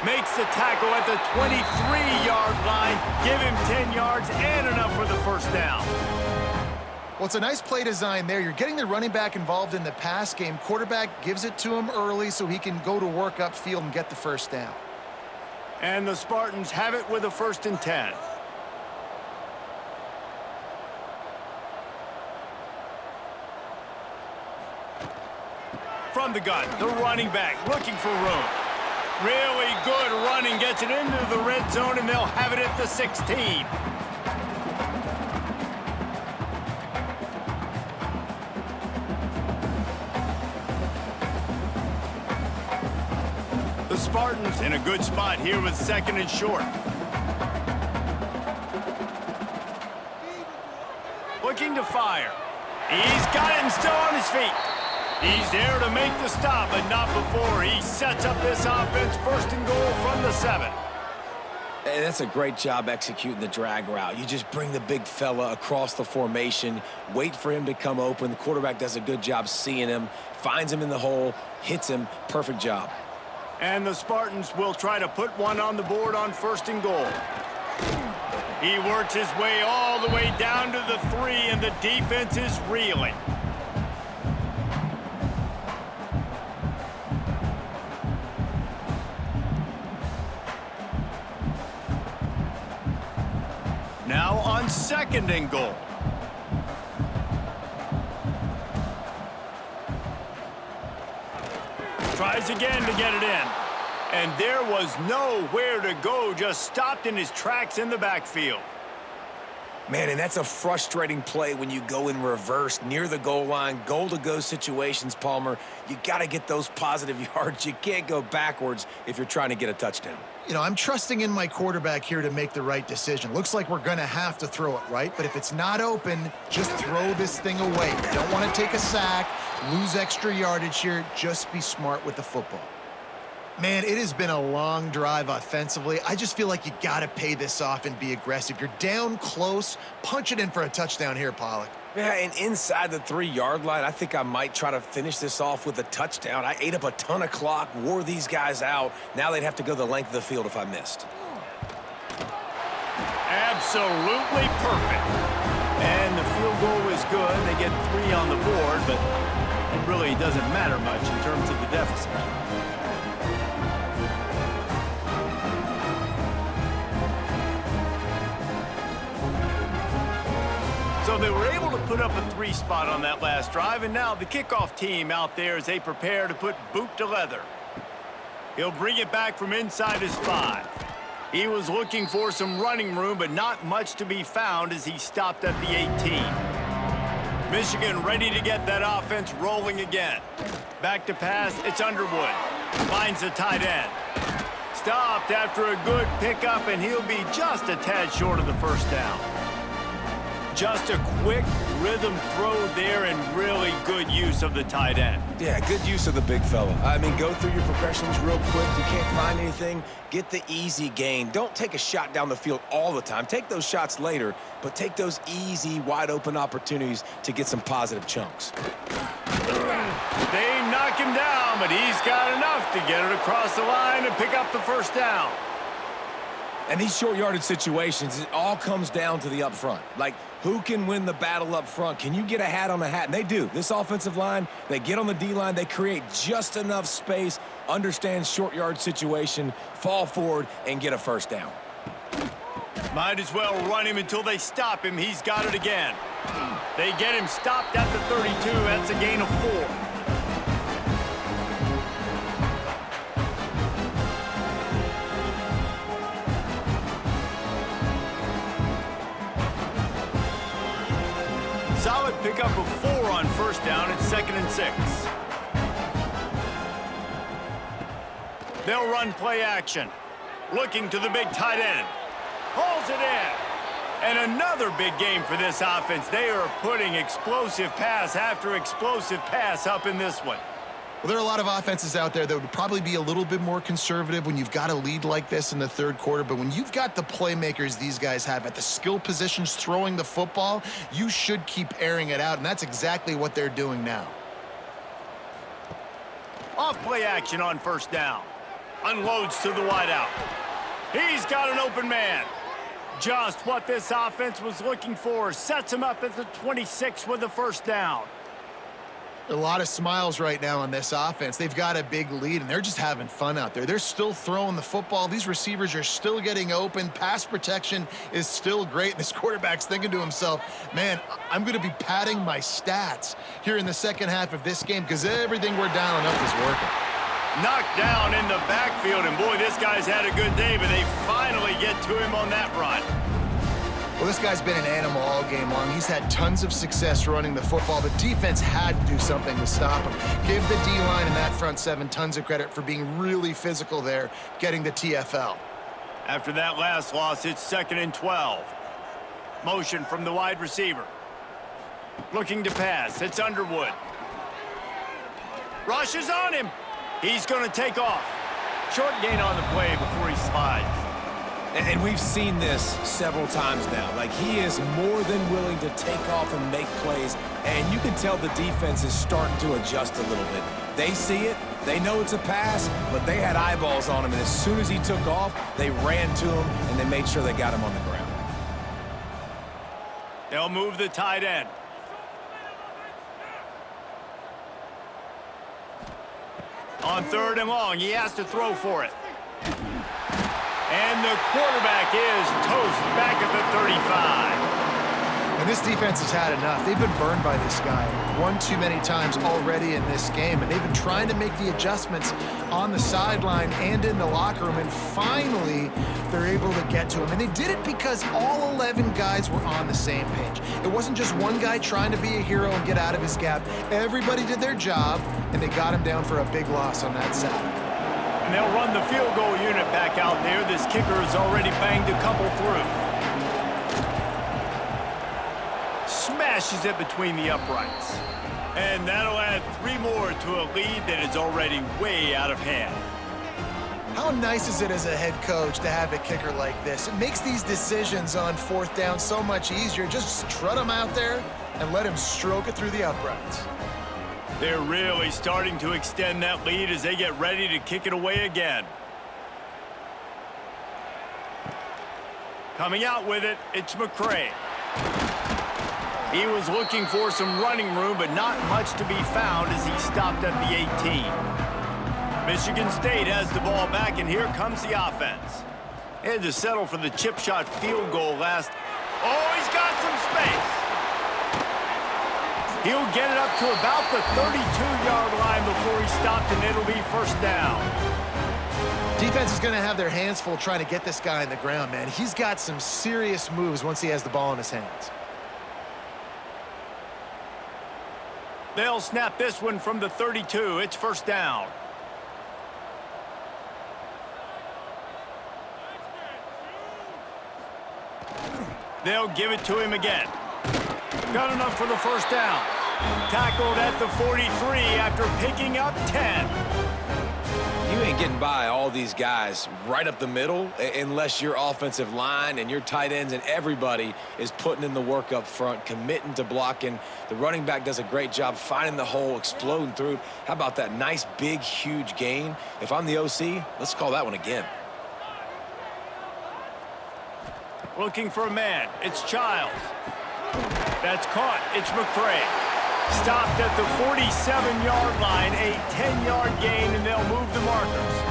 Makes the tackle at the 23-yard line. Give him 10 yards and enough for the first down. Well, it's a nice play design there. You're getting the running back involved in the pass game. Quarterback gives it to him early so he can go to work upfield and get the first down. And the Spartans have it with a 1st and 10. From the gun, the running back looking for room. Really good running, gets it into the red zone, and they'll have it at the 16. The Spartans in a good spot here with 2nd and short. Looking to fire. He's got it and still on his feet. He's there to make the stop, but not before he sets up this offense 1st and goal from the 7. And that's a great job executing the drag route. You just bring the big fella across the formation, wait for him to come open. The quarterback does a good job seeing him, finds him in the hole, hits him. Perfect job. And the Spartans will try to put one on the board on 1st and goal. He works his way all the way down to the 3, and the defense is reeling. Now on 2nd and goal. Tries again to get it in. And there was nowhere to go, just stopped in his tracks in the backfield. Man, and that's a frustrating play when you go in reverse near the goal line, goal-to-go situations, Palmer. You got to get those positive yards. You can't go backwards if you're trying to get a touchdown. You know, I'm trusting in my quarterback here to make the right decision. Looks like we're going to have to throw it, right? But if it's not open, just throw this thing away. You don't want to take a sack, lose extra yardage here. Just be smart with the football. Man, it has been a long drive offensively. I just feel like you got to pay this off and be aggressive. You're down close. Punch it in for a touchdown here, Pollock. Yeah, and inside the 3-yard line, I think I might try to finish this off with a touchdown. I ate up a ton of clock, wore these guys out. Now they'd have to go the length of the field if I missed. Absolutely perfect. And the field goal is good. They get 3 on the board, but it really doesn't matter much in terms of the deficit. So they were able to put up a 3 spot on that last drive, and now the kickoff team out there as they prepare to put boot to leather. He'll bring it back from inside his 5. He was looking for some running room, but not much to be found as he stopped at the 18. Michigan ready to get that offense rolling again. Back to pass, it's Underwood. Finds the tight end. Stopped after a good pickup, and he'll be just a tad short of the first down. Just a quick rhythm throw there and really good use of the tight end. Yeah, good use of the big fella. I mean, go through your progressions real quick. You can't find anything, get the easy gain. Don't take a shot down the field all the time. Take those shots later, but take those easy, wide-open opportunities to get some positive chunks. They knock him down, but he's got enough to get it across the line and pick up the first down. And these short yardage situations, it all comes down to the up front. Like, who can win the battle up front? Can you get a hat on a hat? And they do. This offensive line, they get on the D-line, they create just enough space, understand short yard situation, fall forward, and get a first down. Might as well run him until they stop him. He's got it again. They get him stopped at the 32. That's a gain of 4. Solid pickup of 4 on first down. It's 2nd and 6. They'll run play action. Looking to the big tight end. Hauls it in. And another big game for this offense. They are putting explosive pass after explosive pass up in this one. Well, there are a lot of offenses out there that would probably be a little bit more conservative when you've got a lead like this in the third quarter. But when you've got the playmakers these guys have at the skill positions throwing the football, you should keep airing it out, and that's exactly what they're doing now. Off play action on first down. Unloads to the wideout. He's got an open man. Just what this offense was looking for. Sets him up at the 26 with the first down. A lot of smiles right now on this offense. They've got a big lead, and they're just having fun out there. They're still throwing the football. These receivers are still getting open. Pass protection is still great. And this quarterback's thinking to himself, man, I'm going to be padding my stats here in the second half of this game because everything we're dialing up is working. Knocked down in the backfield, and boy, this guy's had a good day, but they finally get to him on that run. Well, this guy's been an animal all game long. He's had tons of success running the football. The defense had to do something to stop him. Give the D-line and that front 7 tons of credit for being really physical there, getting the TFL. After that last loss, it's 2nd and 12. Motion from the wide receiver. Looking to pass. It's Underwood. Rushes on him. He's going to take off. Short gain on the play before he slides. And we've seen this several times now. Like, he is more than willing to take off and make plays, and you can tell the defense is starting to adjust a little bit. They see it, they know it's a pass, but they had eyeballs on him, and as soon as he took off, they ran to him, and they made sure they got him on the ground. They'll move the tight end. On 3rd and long, he has to throw for it. And the quarterback is toast back at the 35. And this defense has had enough. They've been burned by this guy one too many times already in this game, and they've been trying to make the adjustments on the sideline and in the locker room, and finally they're able to get to him. And they did it because all 11 guys were on the same page. It wasn't just one guy trying to be a hero and get out of his gap. Everybody did their job, and they got him down for a big loss on that side. And they'll run the field goal unit back out there. This kicker has already banged a couple through. Smashes it between the uprights. And that'll add 3 more to a lead that is already way out of hand. How nice is it as a head coach to have a kicker like this? It makes these decisions on 4th down so much easier. Just strut him out there and let him stroke it through the uprights. They're really starting to extend that lead as they get ready to kick it away again. Coming out with it, it's McCray. He was looking for some running room, but not much to be found as he stopped at the 18. Michigan State has the ball back, and here comes the offense. They had to settle for the chip shot field goal last. Oh, he's got some space. He'll get it up to about the 32-yard line before he stopped, and it'll be first down. Defense is going to have their hands full trying to get this guy on the ground, man. He's got some serious moves once he has the ball in his hands. They'll snap this one from the 32. It's first down. They'll give it to him again. Got enough for the first down. Tackled at the 43 after picking up 10. You ain't getting by all these guys right up the middle unless your offensive line and your tight ends and everybody is putting in the work up front, committing to blocking. The running back does a great job finding the hole, exploding through. How about that nice, big, huge gain? If I'm the OC, let's call that one again. Looking for a man. It's Childs. That's caught. It's McCray. Stopped at the 47-yard line, a 10-yard gain, and they'll move the markers.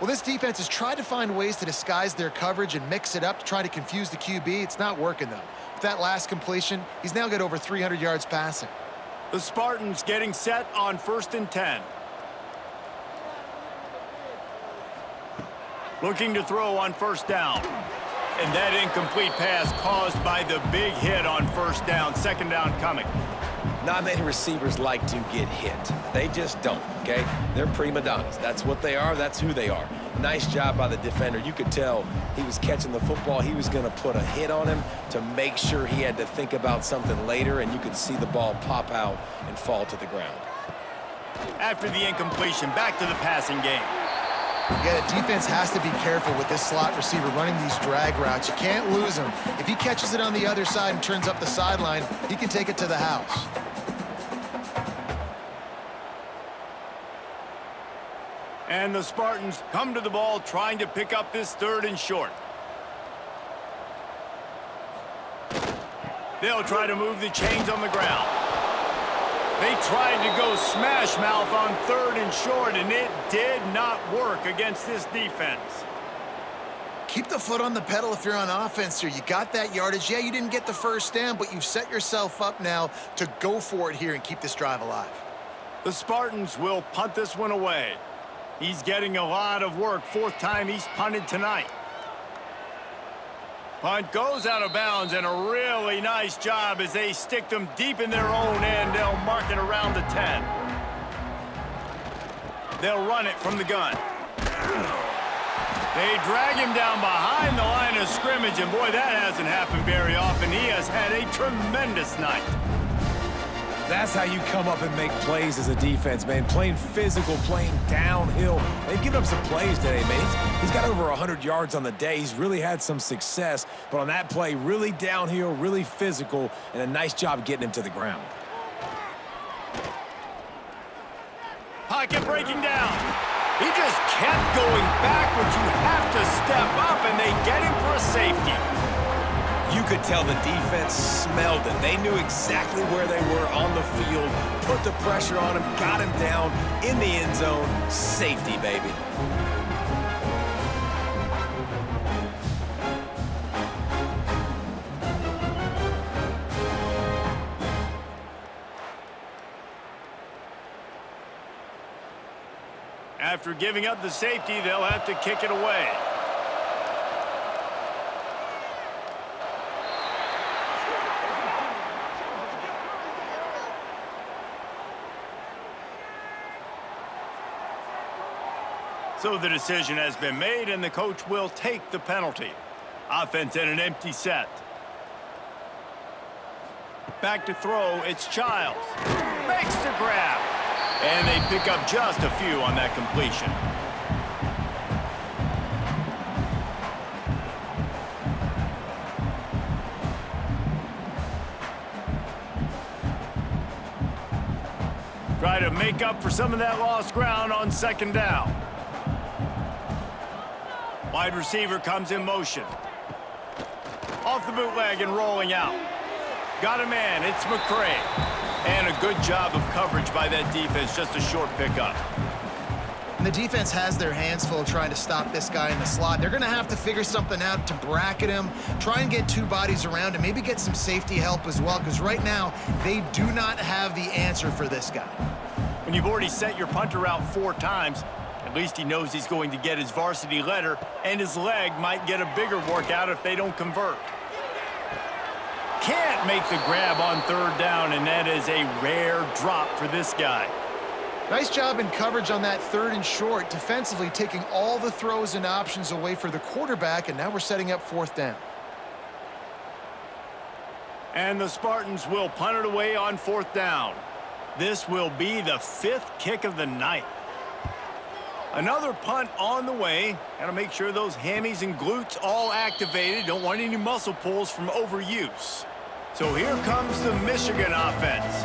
Well, this defense has tried to find ways to disguise their coverage and mix it up to try to confuse the QB. It's not working, though. With that last completion, he's now got over 300 yards passing. The Spartans getting set on 1st and 10. Looking to throw on first down. And that incomplete pass caused by the big hit on first down. Second down coming. Not many receivers like to get hit. They just don't, okay? They're prima donnas. That's what they are. That's who they are. Nice job by the defender. You could tell he was catching the football. He was going to put a hit on him to make sure he had to think about something later, and you could see the ball pop out and fall to the ground. After the incompletion, back to the passing game. Yeah, the defense has to be careful with this slot receiver running these drag routes. You can't lose him. If he catches it on the other side and turns up the sideline, he can take it to the house. And the Spartans come to the ball trying to pick up this 3rd and short. They'll try to move the chains on the ground. They tried to go smash mouth on 3rd and short, and it did not work against this defense. Keep the foot on the pedal if you're on offense here. You got that yardage. Yeah, you didn't get the first down, but you've set yourself up now to go for it here and keep this drive alive. The Spartans will punt this one away. He's getting a lot of work. 4th time he's punted tonight. Punt goes out of bounds, and a really nice job as they stick them deep in their own end. They'll mark it around the 10. They'll run it from the gun. They drag him down behind the line of scrimmage, and boy, that hasn't happened very often. He has had a tremendous night. That's how you come up and make plays as a defense, man. Playing physical, playing downhill. They've given up some plays today, man. He's got over 100 yards on the day. He's really had some success. But on that play, really downhill, really physical, and a nice job getting him to the ground. Pocket breaking down. He just kept going backwards. You have to step up, and they get him for a safety. You could tell the defense smelled it. They knew exactly where they were on the field, put the pressure on him, got him down in the end zone. Safety, baby. after giving up the safety, they'll have to kick it away. So the decision has been made, and the coach will take the penalty. Offense in an empty set. Back to throw, it's Childs. Makes the grab. And they pick up just a few on that completion. Try to make up for some of that lost ground on second down. Wide receiver comes in motion. Off the bootleg and rolling out. Got a man, it's McCray. And a good job of coverage by that defense, just a short pickup. And the defense has their hands full trying to stop this guy in the slot. They're going to have to figure something out to bracket him, try and get two bodies around him, maybe get some safety help as well, because right now they do not have the answer for this guy. When you've already sent your punter out 4 times, at least he knows he's going to get his varsity letter, and his leg might get a bigger workout if they don't convert. Can't make the grab on third down, and that is a rare drop for this guy. Nice job in coverage on that 3rd and short, defensively taking all the throws and options away for the quarterback, and now we're setting up 4th down. And the Spartans will punt it away on 4th down. This will be the 5th kick of the night. Another punt on the way. Got to make sure those hammies and glutes all activated. Don't want any muscle pulls from overuse. So here comes the Michigan offense.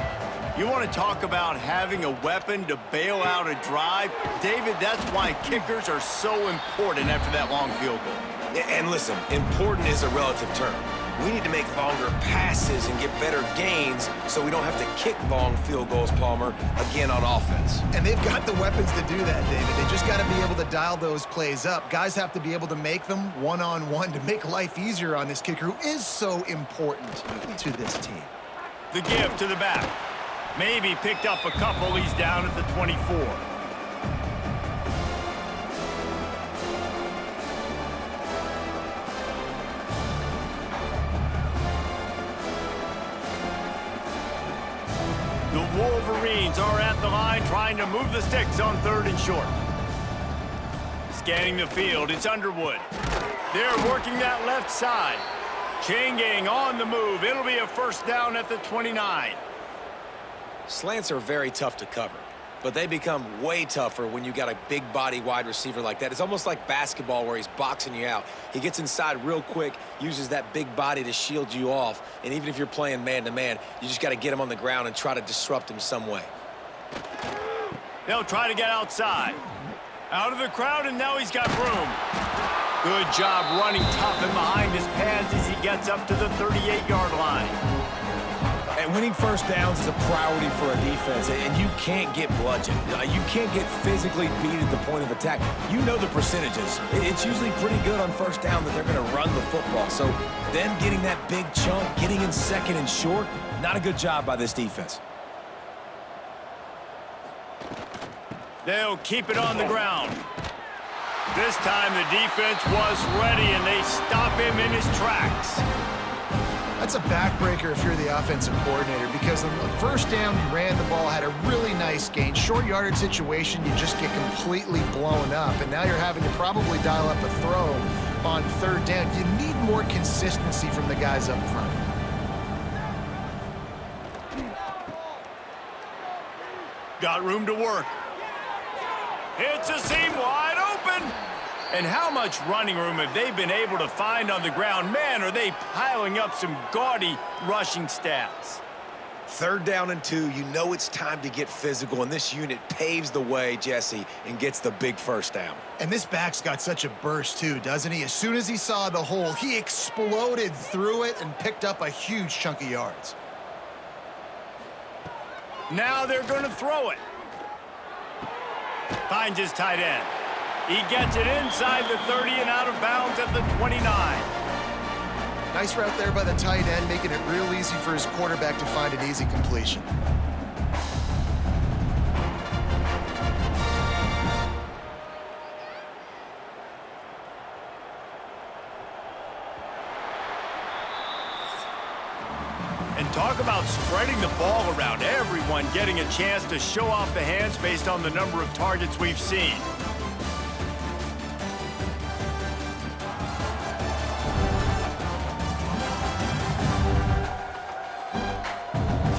You want to talk about having a weapon to bail out a drive? David, that's why kickers are so important after that long field goal. And listen, important is a relative term. We need to make longer passes and get better gains so we don't have to kick long field goals, Palmer, again on offense. And they've got the weapons to do that, David. They just got to be able to dial those plays up. Guys have to be able to make them one-on-one to make life easier on this kicker who is so important to this team. The give to the back. Maybe picked up a couple. He's down at the 24. The Wolverines are at the line trying to move the sticks on 3rd and short. Scanning the field, it's Underwood. They're working that left side. Chain gang on the move. It'll be a 1st down at the 29. Slants are very tough to cover, but they become way tougher when you got a big body wide receiver like that. It's almost like basketball where he's boxing you out. He gets inside real quick, uses that big body to shield you off, and even if you're playing man-to-man, you just got to get him on the ground and try to disrupt him some way. They'll try to get outside. Out of the crowd, and now he's got room. Good job running tough and behind his pads as he gets up to the 38-yard line. And winning 1st downs is a priority for a defense, and you can't get bludgeoned. You can't get physically beat at the point of attack. You know the percentages. It's usually pretty good on 1st down that they're going to run the football. So them getting that big chunk, getting in 2nd and short, not a good job by this defense. They'll keep it on the ground. This time the defense was ready, and they stop him in his tracks. That's a backbreaker if you're the offensive coordinator, because on the 1st down, you ran the ball, had a really nice gain. Short yardage situation, you just get completely blown up, and now you're having to probably dial up a throw on 3rd down. You need more consistency from the guys up front. Got room to work. It's a seam wide open. And how much running room have they been able to find on the ground? Man, are they piling up some gaudy rushing stats. 3rd down and 2, you know it's time to get physical, and this unit paves the way, Jesse, and gets the big 1st down. And this back's got such a burst, too, doesn't he? As soon as he saw the hole, he exploded through it and picked up a huge chunk of yards. Now they're going to throw it. Finds his tight end. He gets it inside the 30 and out of bounds at the 29. Nice route there by the tight end, making it real easy for his quarterback to find an easy completion. And talk about spreading the ball around. Everyone getting a chance to show off the hands based on the number of targets we've seen.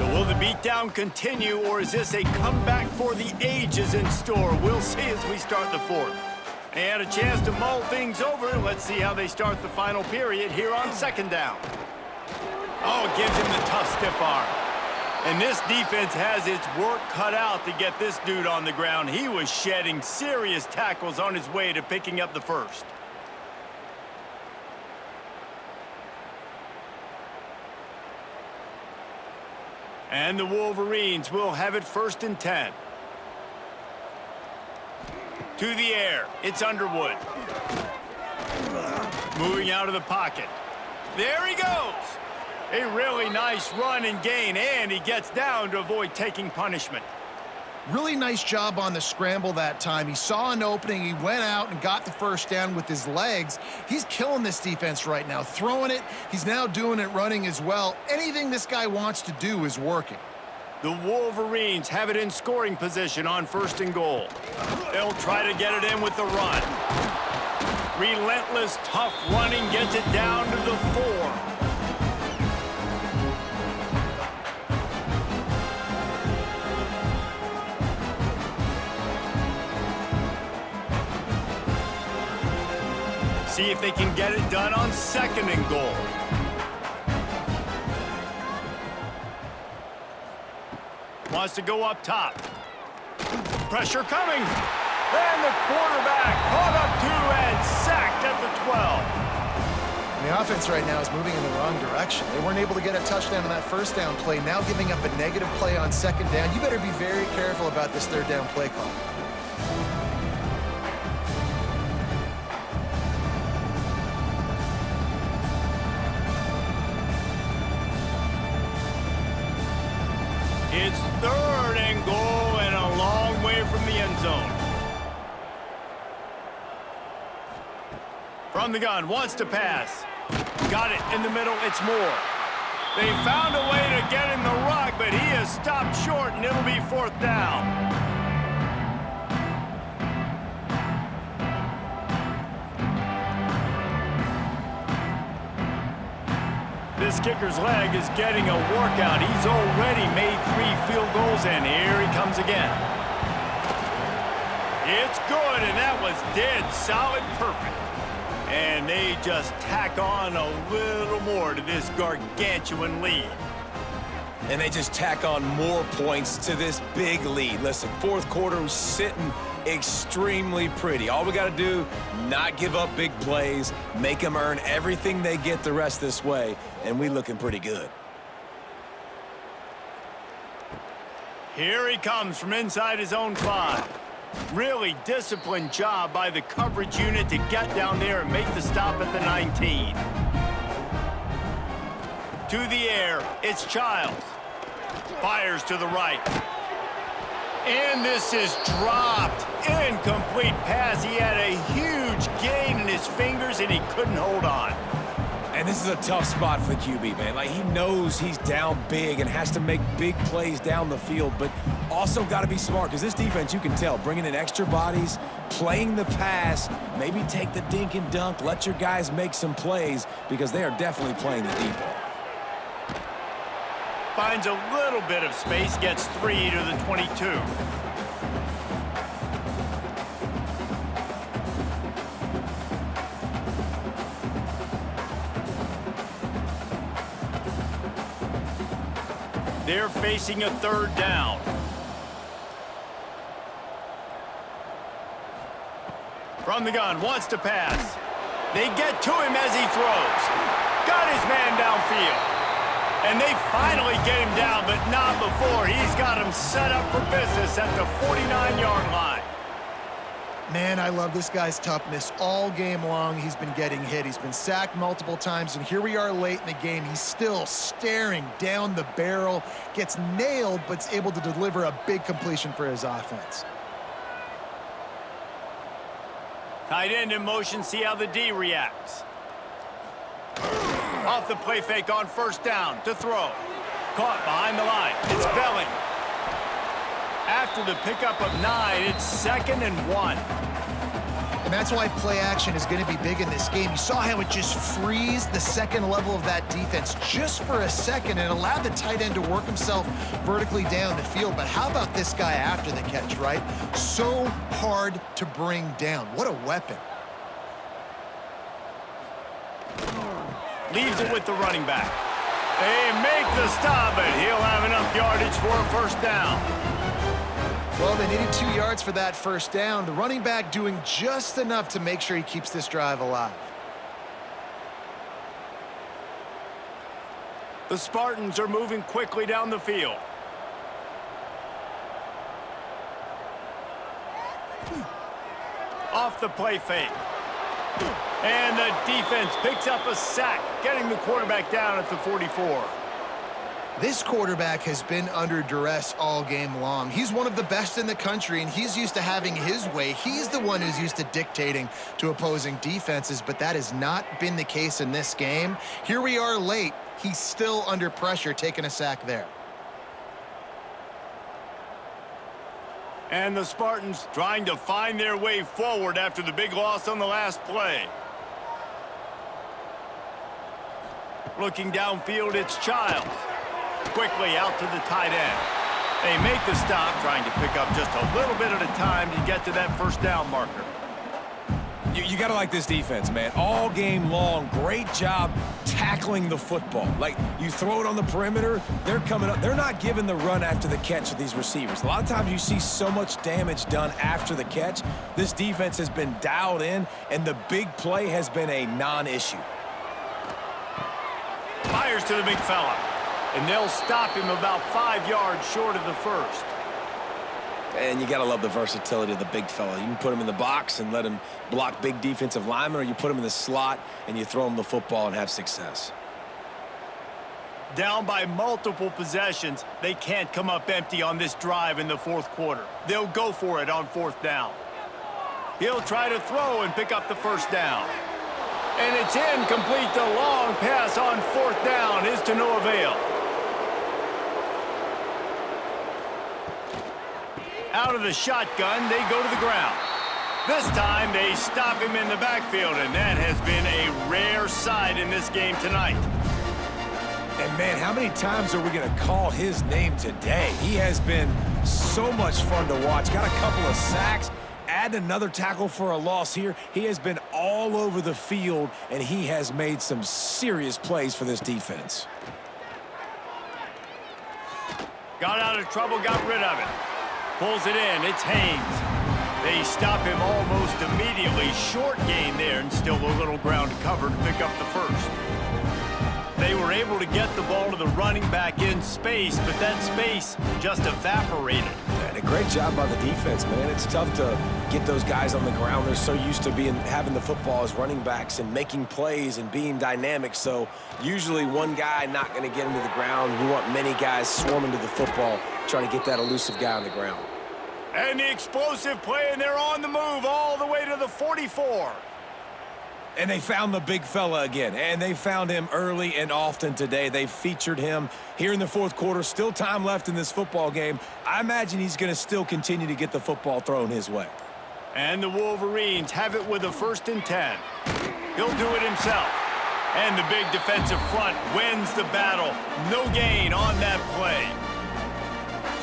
Will the beatdown continue, or is this a comeback for the ages in store? We'll see as we start the fourth. They had a chance to mull things over. Let's see how they start the final period here on second down. Oh, it gives him the tough stiff arm. And this defense has its work cut out to get this dude on the ground. He was shedding serious tackles on his way to picking up the first. And the Wolverines will have it 1st and 10. To the air, it's Underwood. Moving out of the pocket. There he goes. A really nice run and gain, and he gets down to avoid taking punishment. Really nice job on the scramble that time. He saw an opening, he went out and got the first down with his legs. He's killing this defense right now, throwing it. He's now doing it running as well. Anything this guy wants to do is working. The Wolverines have it in scoring position on 1st and goal. They'll try to get it in with the run. Relentless, tough running gets it down to the 4. See if they can get it done on 2nd and goal. Wants to go up top. Pressure coming. And the quarterback caught up to and sacked at the 12. And the offense right now is moving in the wrong direction. They weren't able to get a touchdown on that first down play. Now giving up a negative play on 2nd down. You better be very careful about this 3rd down play call. It's 3rd and goal and a long way from the end zone. From the gun, wants to pass. Got it in the middle, it's Moore. They found a way to get in the ruck, but he has stopped short, and it'll be 4th down. This kicker's leg is getting a workout. He's already made 3 field goals, and here he comes again. It's good, and that was dead solid perfect. And they just tack on a little more to this gargantuan lead. And they just tack on more points to this big lead. Listen, 4th quarter was sitting extremely pretty. All we got to do, not give up big plays, make them earn everything they get the rest this way, and we looking pretty good. Here he comes from inside his own 5. Really disciplined job by the coverage unit to get down there and make the stop at the 19. To the air, it's Childs. Fires to the right. And this is dropped. Incomplete pass. He had a huge gain in his fingers, and he couldn't hold on. And this is a tough spot for the QB, man. Like, he knows he's down big and has to make big plays down the field, but also got to be smart, because this defense, you can tell, bringing in extra bodies, playing the pass, maybe take the dink and dunk, let your guys make some plays, because they are definitely playing the deep ball. Finds a little bit of space, gets 3 to the 22. They're facing a 3rd down. From the gun, wants to pass. They get to him as he throws. Got his man downfield. And they finally get him down, but not before. He's got him set up for business at the 49-yard line. Man, I love this guy's toughness. All game long, he's been getting hit. He's been sacked multiple times, and here we are late in the game. He's still staring down the barrel, gets nailed, but's able to deliver a big completion for his offense. Tight end in motion, see how the D reacts. Off the play fake on 1st down to throw. caught behind the line. It's Belling. After the pickup of 9, it's 2nd and 1. And that's why play action is going to be big in this game. You saw how it just frees the second level of that defense just for a second and allowed the tight end to work himself vertically down the field. But how about this guy after the catch, right? So hard to bring down. What a weapon. Leaves it with the running back. They make the stop, but he'll have enough yardage for a first down. Well, they needed 2 yards for that first down. The running back doing just enough to make sure he keeps this drive alive. The Spartans are moving quickly down the field. Off the play fake. And the defense picks up a sack, getting the quarterback down at the 44. This quarterback has been under duress all game long. He's one of the best in the country, and he's used to having his way. He's the one who's used to dictating to opposing defenses, but that has not been the case in this game. Here we are late. He's still under pressure, taking a sack there. And the Spartans trying to find their way forward after the big loss on the last play. Looking downfield, it's Childs. Quickly out to the tight end. They make the stop, trying to pick up just a little bit at a time to get to that first down marker. You got to like this defense, man. All game long, great job tackling the football. Like, you throw it on the perimeter, they're coming up. They're not giving the run after the catch of these receivers. A lot of times you see so much damage done after the catch. This defense has been dialed in, and the big play has been a non-issue. Fires to the big fella. And they'll stop him about 5 yards short of the first. And you got to love the versatility of the big fella. You can put him in the box and let him block big defensive linemen, or you put him in the slot and you throw him the football and have success. Down by multiple possessions, they can't come up empty on this drive in the fourth quarter. They'll go for it on 4th down. He'll try to throw and pick up the first down. And it's incomplete. The long pass on 4th down is to no avail. Out of the shotgun, they go to the ground. This time, they stop him in the backfield, and that has been a rare sight in this game tonight. And, man, how many times are we going to call his name today? He has been so much fun to watch. Got a couple of sacks. Add another tackle for a loss here. He has been all over the field, and he has made some serious plays for this defense. Got out of trouble, got rid of it. Pulls it in, it's Haynes. They stop him almost immediately. Short gain there, and still a little ground to cover to pick up the first. They were able to get the ball to the running back in space, but that space just evaporated. And a great job by the defense, man. It's tough to get those guys on the ground. They're so used to having the football as running backs and making plays and being dynamic. So usually one guy not going to get him to the ground. You want many guys swarming to the football, trying to get that elusive guy on the ground. And the explosive play, and they're on the move all the way to the 44. And they found the big fella again, and they found him early and often today. They featured him here in the fourth quarter. Still time left in this football game. I imagine he's going to still continue to get the football thrown his way. And the Wolverines have it with a 1st and 10. He'll do it himself. And the big defensive front wins the battle. No gain on that play.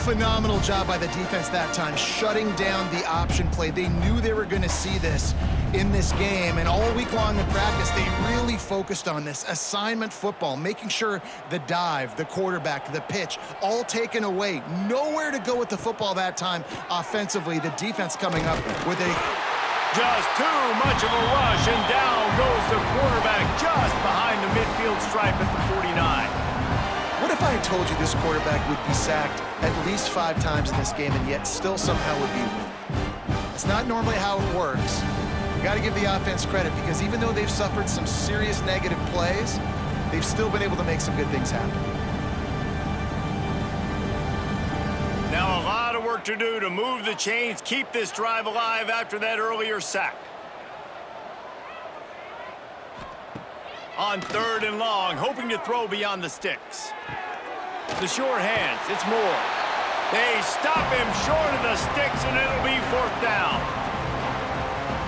Phenomenal job by the defense that time, shutting down the option play. They knew they were going to see this in this game, and all week long in practice, they really focused on this assignment football, making sure the dive, the quarterback, the pitch, all taken away. Nowhere to go with the football that time offensively. The defense coming up with a... Just too much of a rush, and down goes the quarterback just behind the midfield stripe at the 49. What if I had told you this quarterback would be sacked at least 5 times in this game and yet still somehow would be winning? It's not normally how it works. You got to give the offense credit, because even though they've suffered some serious negative plays, they've still been able to make some good things happen. Now a lot of work to do to move the chains, keep this drive alive after that earlier sack. On 3rd and long, hoping to throw beyond the sticks. The sure hands, it's Moore. They stop him short of the sticks, and it'll be 4th down.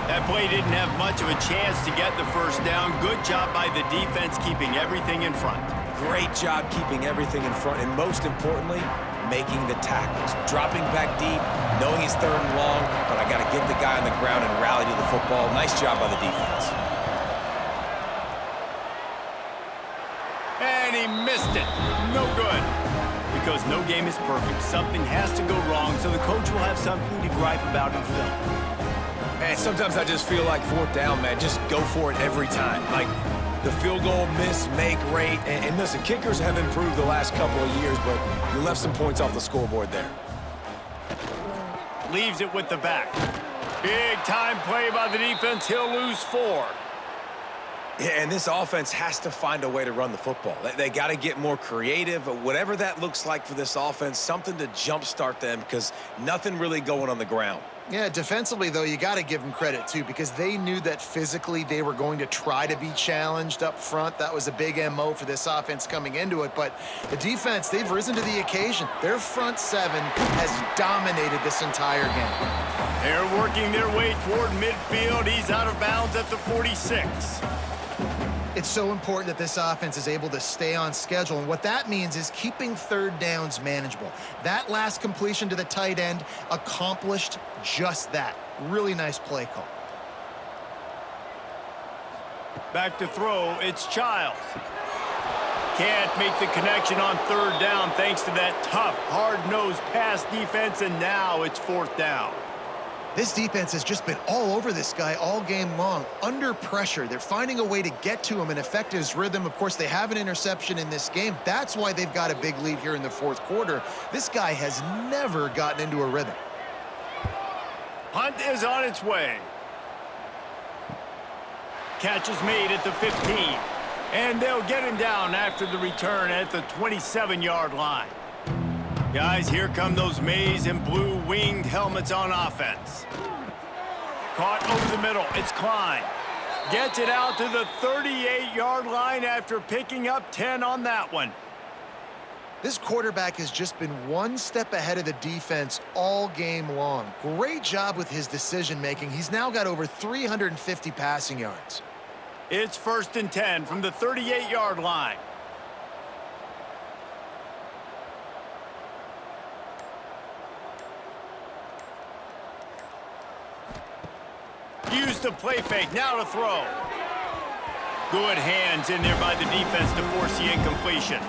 That play didn't have much of a chance to get the 1st down. Good job by the defense keeping everything in front. Great job keeping everything in front, and most importantly, making the tackles. Dropping back deep, knowing he's 3rd and long, but I got to get the guy on the ground and rally to the football. Nice job by the defense. And he missed it. No good. Because no game is perfect. Something has to go wrong, so the coach will have something to gripe about in film. And sometimes I just feel like 4th down, man. Just go for it every time. Like the field goal, miss, make rate. And listen, kickers have improved the last couple of years, but you left some points off the scoreboard there. Leaves it with the back. Big time play by the defense. He'll lose 4. Yeah, and this offense has to find a way to run the football. They got to get more creative, whatever that looks like for this offense, something to jumpstart them because nothing really going on the ground. Yeah, defensively, though, you got to give them credit, too, because they knew that physically they were going to try to be challenged up front. That was a big MO for this offense coming into it. But the defense, they've risen to the occasion. Their front 7 has dominated this entire game. They're working their way toward midfield. He's out of bounds at the 46. It's so important that this offense is able to stay on schedule, and what that means is keeping 3rd downs manageable. That last completion to the tight end accomplished just that. Really nice play call. Back to throw, it's Childs. Can't make the connection on 3rd down thanks to that tough, hard-nosed pass defense, and now it's 4th down. This defense has just been all over this guy all game long. Under pressure, they're finding a way to get to him and affect his rhythm. Of course, they have an interception in this game. That's why they've got a big lead here in the 4th quarter. This guy has never gotten into a rhythm. Hunt is on its way. Catch is made at the 15. And they'll get him down after the return at the 27-yard line. Guys, here come those maize and blue winged helmets on offense. Caught over the middle. It's Klein. Gets it out to the 38-yard line after picking up 10 on that one. This quarterback has just been one step ahead of the defense all game long. Great job with his decision-making. He's now got over 350 passing yards. It's 1st and 10 from the 38-yard line. Use the play fake, now to throw. Good hands in there by the defense to force the incompletion.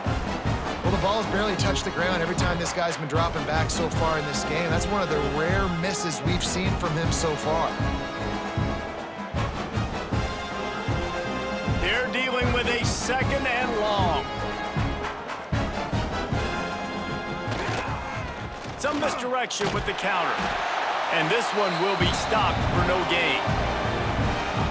Well, the ball's barely touched the ground every time this guy's been dropping back so far in this game. That's one of the rare misses we've seen from him so far. They're dealing with a 2nd and long. Some misdirection with the counter. And this one will be stopped for no gain.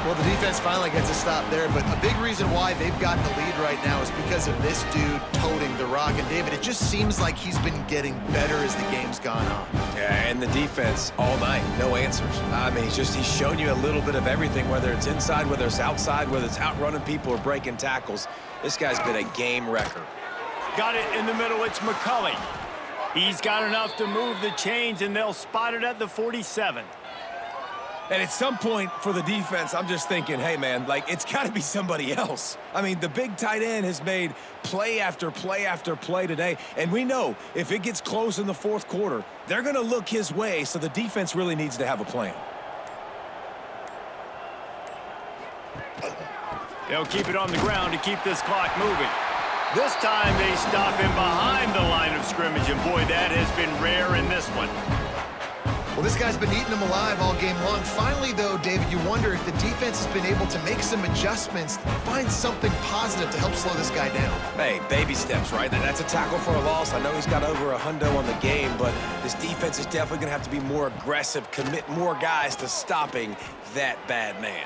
Well, the defense finally gets a stop there, but a big reason why they've got the lead right now is because of this dude toting the rock. And, David, it just seems like he's been getting better as the game's gone on. Yeah, and the defense all night, no answers. I mean, he's shown you a little bit of everything, whether it's inside, whether it's outside, whether it's outrunning people or breaking tackles. This guy's been a game wrecker. Got it in the middle, it's McCulley. He's got enough to move the chains, and they'll spot it at the 47. And at some point for the defense, I'm just thinking, hey, man, like, it's got to be somebody else. I mean, the big tight end has made play after play after play today. And we know if it gets close in the 4th quarter, they're going to look his way, so the defense really needs to have a plan. They'll keep it on the ground to keep this clock moving. This time they stop him behind the line of scrimmage, and boy, that has been rare in this one. Well, this guy's been eating them alive all game long. Finally, though, David, you wonder if the defense has been able to make some adjustments, find something positive to help slow this guy down. Hey, baby steps, right? That's a tackle for a loss. I know he's got over a hundo on the game, but this defense is definitely going to have to be more aggressive, commit more guys to stopping that bad man.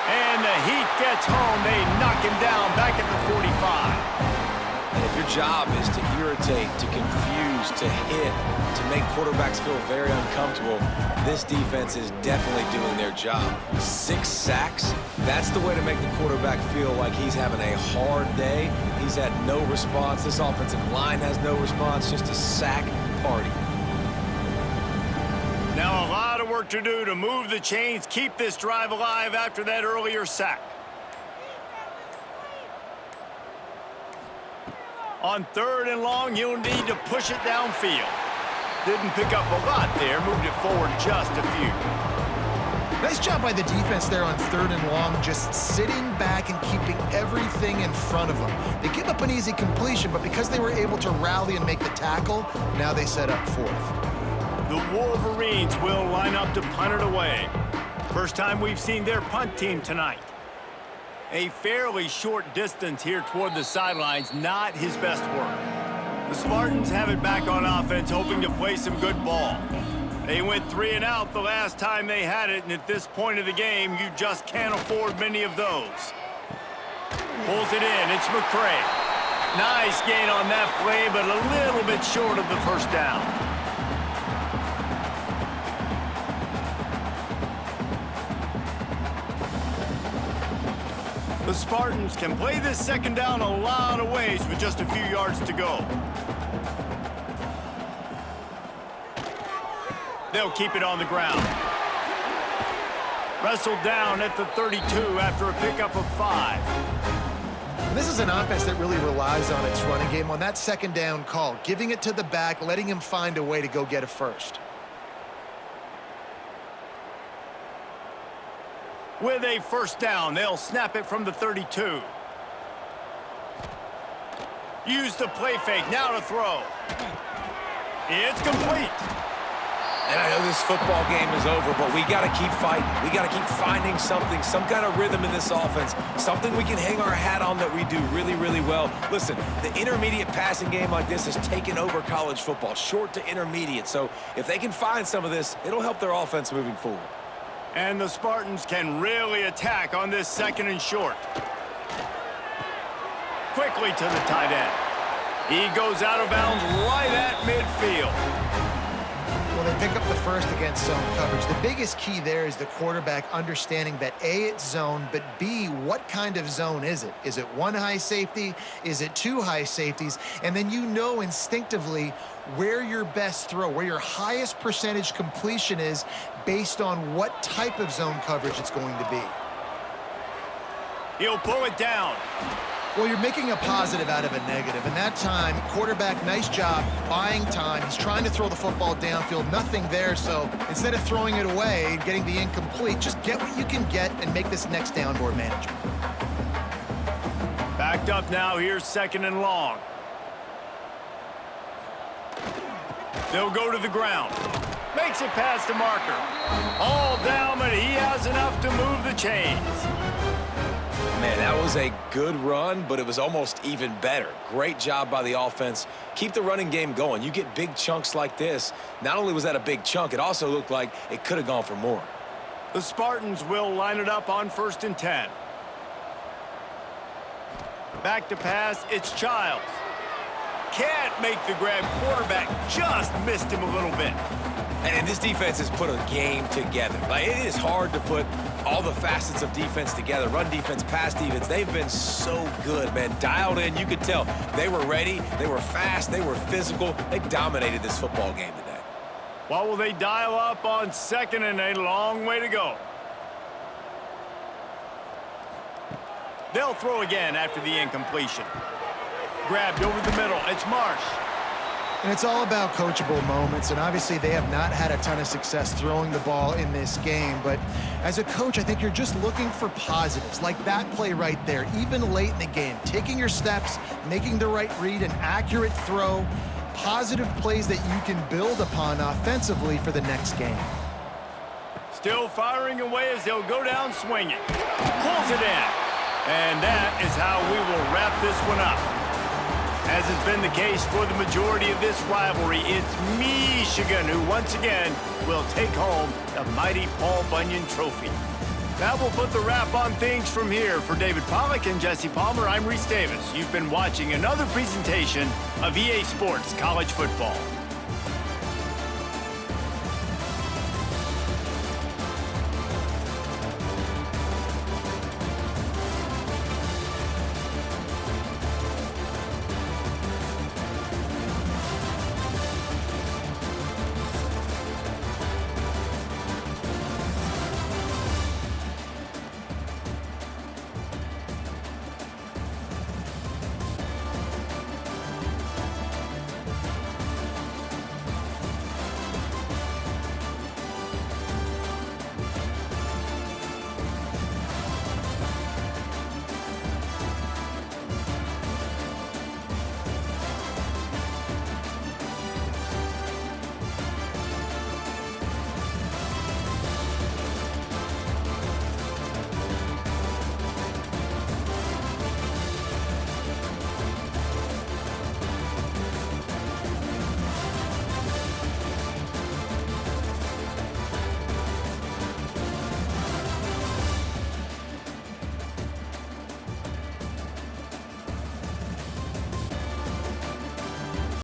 And the heat gets home. They knock him down back at the 45. And if you're job is to irritate, to confuse, to hit, to make quarterbacks feel very uncomfortable, this defense is definitely doing their job. 6 sacks, that's the way to make the quarterback feel like he's having a hard day. He's had no response. This offensive line has no response, just a sack party. Now a lot of work to do to move the chains, keep this drive alive after that earlier sack. On 3rd and long, you'll need to push it downfield. Didn't pick up a lot there, moved it forward just a few. Nice job by the defense there on 3rd and long, just sitting back and keeping everything in front of them. They give up an easy completion, but because they were able to rally and make the tackle, now they set up 4th. The Wolverines will line up to punt it away. First time we've seen their punt team tonight. A fairly short distance here toward the sidelines, not his best work. The Spartans have it back on offense, hoping to play some good ball. They went 3 and out the last time they had it, and at this point of the game, you just can't afford many of those. Pulls it in, it's McCray. Nice gain on that play, but a little bit short of the first down. The Spartans can play this second down a lot of ways with just a few yards to go. They'll keep it on the ground. Wrestled down at the 32 after a pickup of 5. This is an offense that really relies on its running game on that second down call, giving it to the back, letting him find a way to go get a first. With a first down, they'll snap it from the 32. Use the play fake, now to throw. It's complete. And I know this football game is over, but we got to keep fighting. We got to keep finding something, some kind of rhythm in this offense, something we can hang our hat on that we do really, really well. Listen, the intermediate passing game like this has taken over college football, short to intermediate. So if they can find some of this, it'll help their offense moving forward. And the Spartans can really attack on this 2nd and short. Quickly to the tight end. He goes out of bounds right at midfield. Well, they pick up the first against zone coverage. The biggest key there is the quarterback understanding that A, it's zone, but B, what kind of zone is it? Is it 1 high safety? Is it 2 high safeties? And then you know instinctively where your best throw, where your highest percentage completion is based on what type of zone coverage it's going to be. He'll pull it down. Well, you're making a positive out of a negative. And that time, quarterback, nice job buying time. He's trying to throw the football downfield. Nothing there, so instead of throwing it away and getting the incomplete, just get what you can get and make this next down more manageable. Backed up now, here's 2nd and long. They'll go to the ground. Makes it past the marker. All down, but he has enough to move the chains. Man, that was a good run, but it was almost even better. Great job by the offense. Keep the running game going. You get big chunks like this. Not only was that a big chunk, it also looked like it could have gone for more. The Spartans will line it up on 1st and 10. Back to pass, it's Childs. Can't make the grab. Quarterback just missed him a little bit. And this defense has put a game together. Like, it is hard to put all the facets of defense together. Run defense, pass defense. They've been so good, man. Dialed in. You could tell they were ready. They were fast. They were physical. They dominated this football game today. What will they dial up on 2nd and a long way to go? They'll throw again after the incompletion. Grabbed over the middle. It's Marsh. And it's all about coachable moments, and obviously they have not had a ton of success throwing the ball in this game. But as a coach, I think you're just looking for positives, like that play right there, even late in the game. Taking your steps, making the right read, an accurate throw, positive plays that you can build upon offensively for the next game. Still firing away as they'll go down swinging. Pulls it in. And that is how we will wrap this one up. As has been the case for the majority of this rivalry, it's Michigan who once again will take home the mighty Paul Bunyan Trophy. That will put the wrap on things from here. For David Pollack and Jesse Palmer, I'm Reese Davis. You've been watching another presentation of EA Sports College Football.